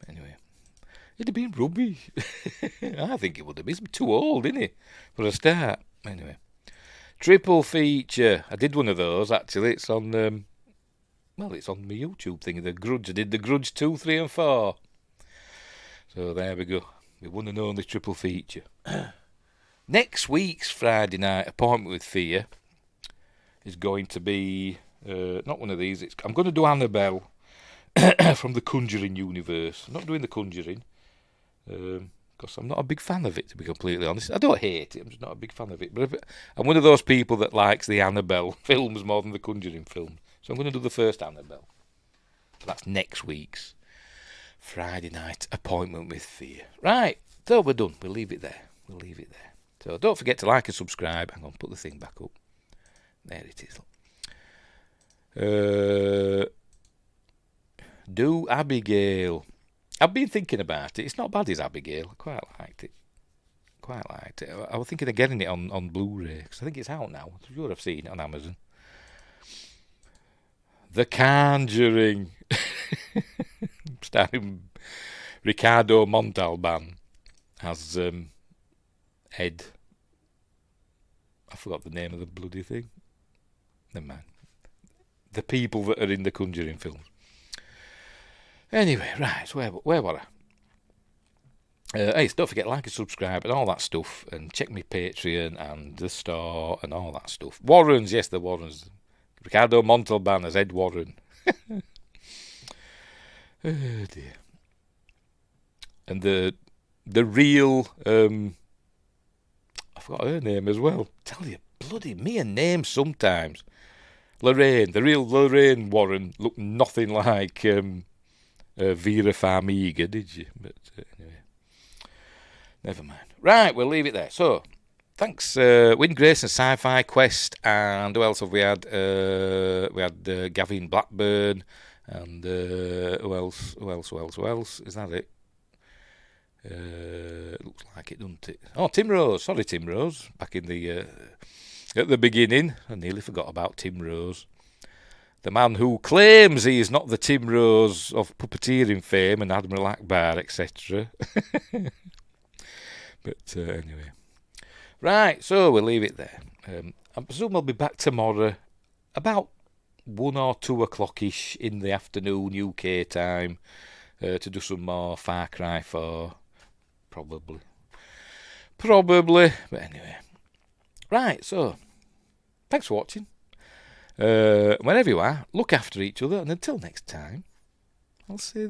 Speaker 1: Anyway, it'd have been rubbish. I think it would have been. He's too old, isn't he, for a start? Anyway, triple feature. I did one of those, actually. It's on, it's on my YouTube thing, The Grudge. I did The Grudge 2, 3 and 4. So there we go. The one and only triple feature. Next week's Friday night appointment with Thea is going to be, not one of these. I'm going to do Annabelle. From the Conjuring universe. I'm not doing the Conjuring because I'm not a big fan of it, to be completely honest. I don't hate it, I'm just not a big fan of it. But I'm one of those people that likes the Annabelle films more than the Conjuring films. So I'm going to do the first Annabelle. So that's next week's Friday night appointment with Thea. Right, so we're done. We'll leave it there. So don't forget to like and subscribe. I'm going to put the thing back up. There it is. Do Abigail. I've been thinking about it. It's not bad, is Abigail. I quite liked it. I was thinking of getting it on Blu-ray, because I think it's out now. I'm sure I've seen it on Amazon. The Conjuring. Starring Ricardo Montalban as Ed. I forgot the name of the bloody thing. Never mind. The people that are in the Conjuring films. Anyway, right, so where were I? Hey, don't forget to like and subscribe and all that stuff, and check me Patreon and the store and all that stuff. Warrens, yes, the Warrens. Ricardo Montalban as Ed Warren. Oh dear. And the real, I forgot her name as well. Tell you, bloody me and names sometimes. Lorraine, the real Lorraine Warren looked nothing like Vera Farmiga, did you? But anyway, never mind. Right, we'll leave it there. So, thanks, Win Grace and Sci-Fi Quest, and who else have we had? We had Gavin Blackburn, and who else? Is that it? Looks like it, doesn't it? Oh, Tim Rose. Sorry, Tim Rose. Back in the at the beginning, I nearly forgot about Tim Rose. The man who claims he is not the Tim Rose of puppeteering fame and Admiral Akbar, etc. But anyway. Right, so we'll leave it there. I presume I'll be back tomorrow about 1 or 2 o'clock-ish in the afternoon UK time to do some more Far Cry 4. Probably. But anyway. Right, so thanks for watching. Wherever you are, look after each other, and until next time, I'll say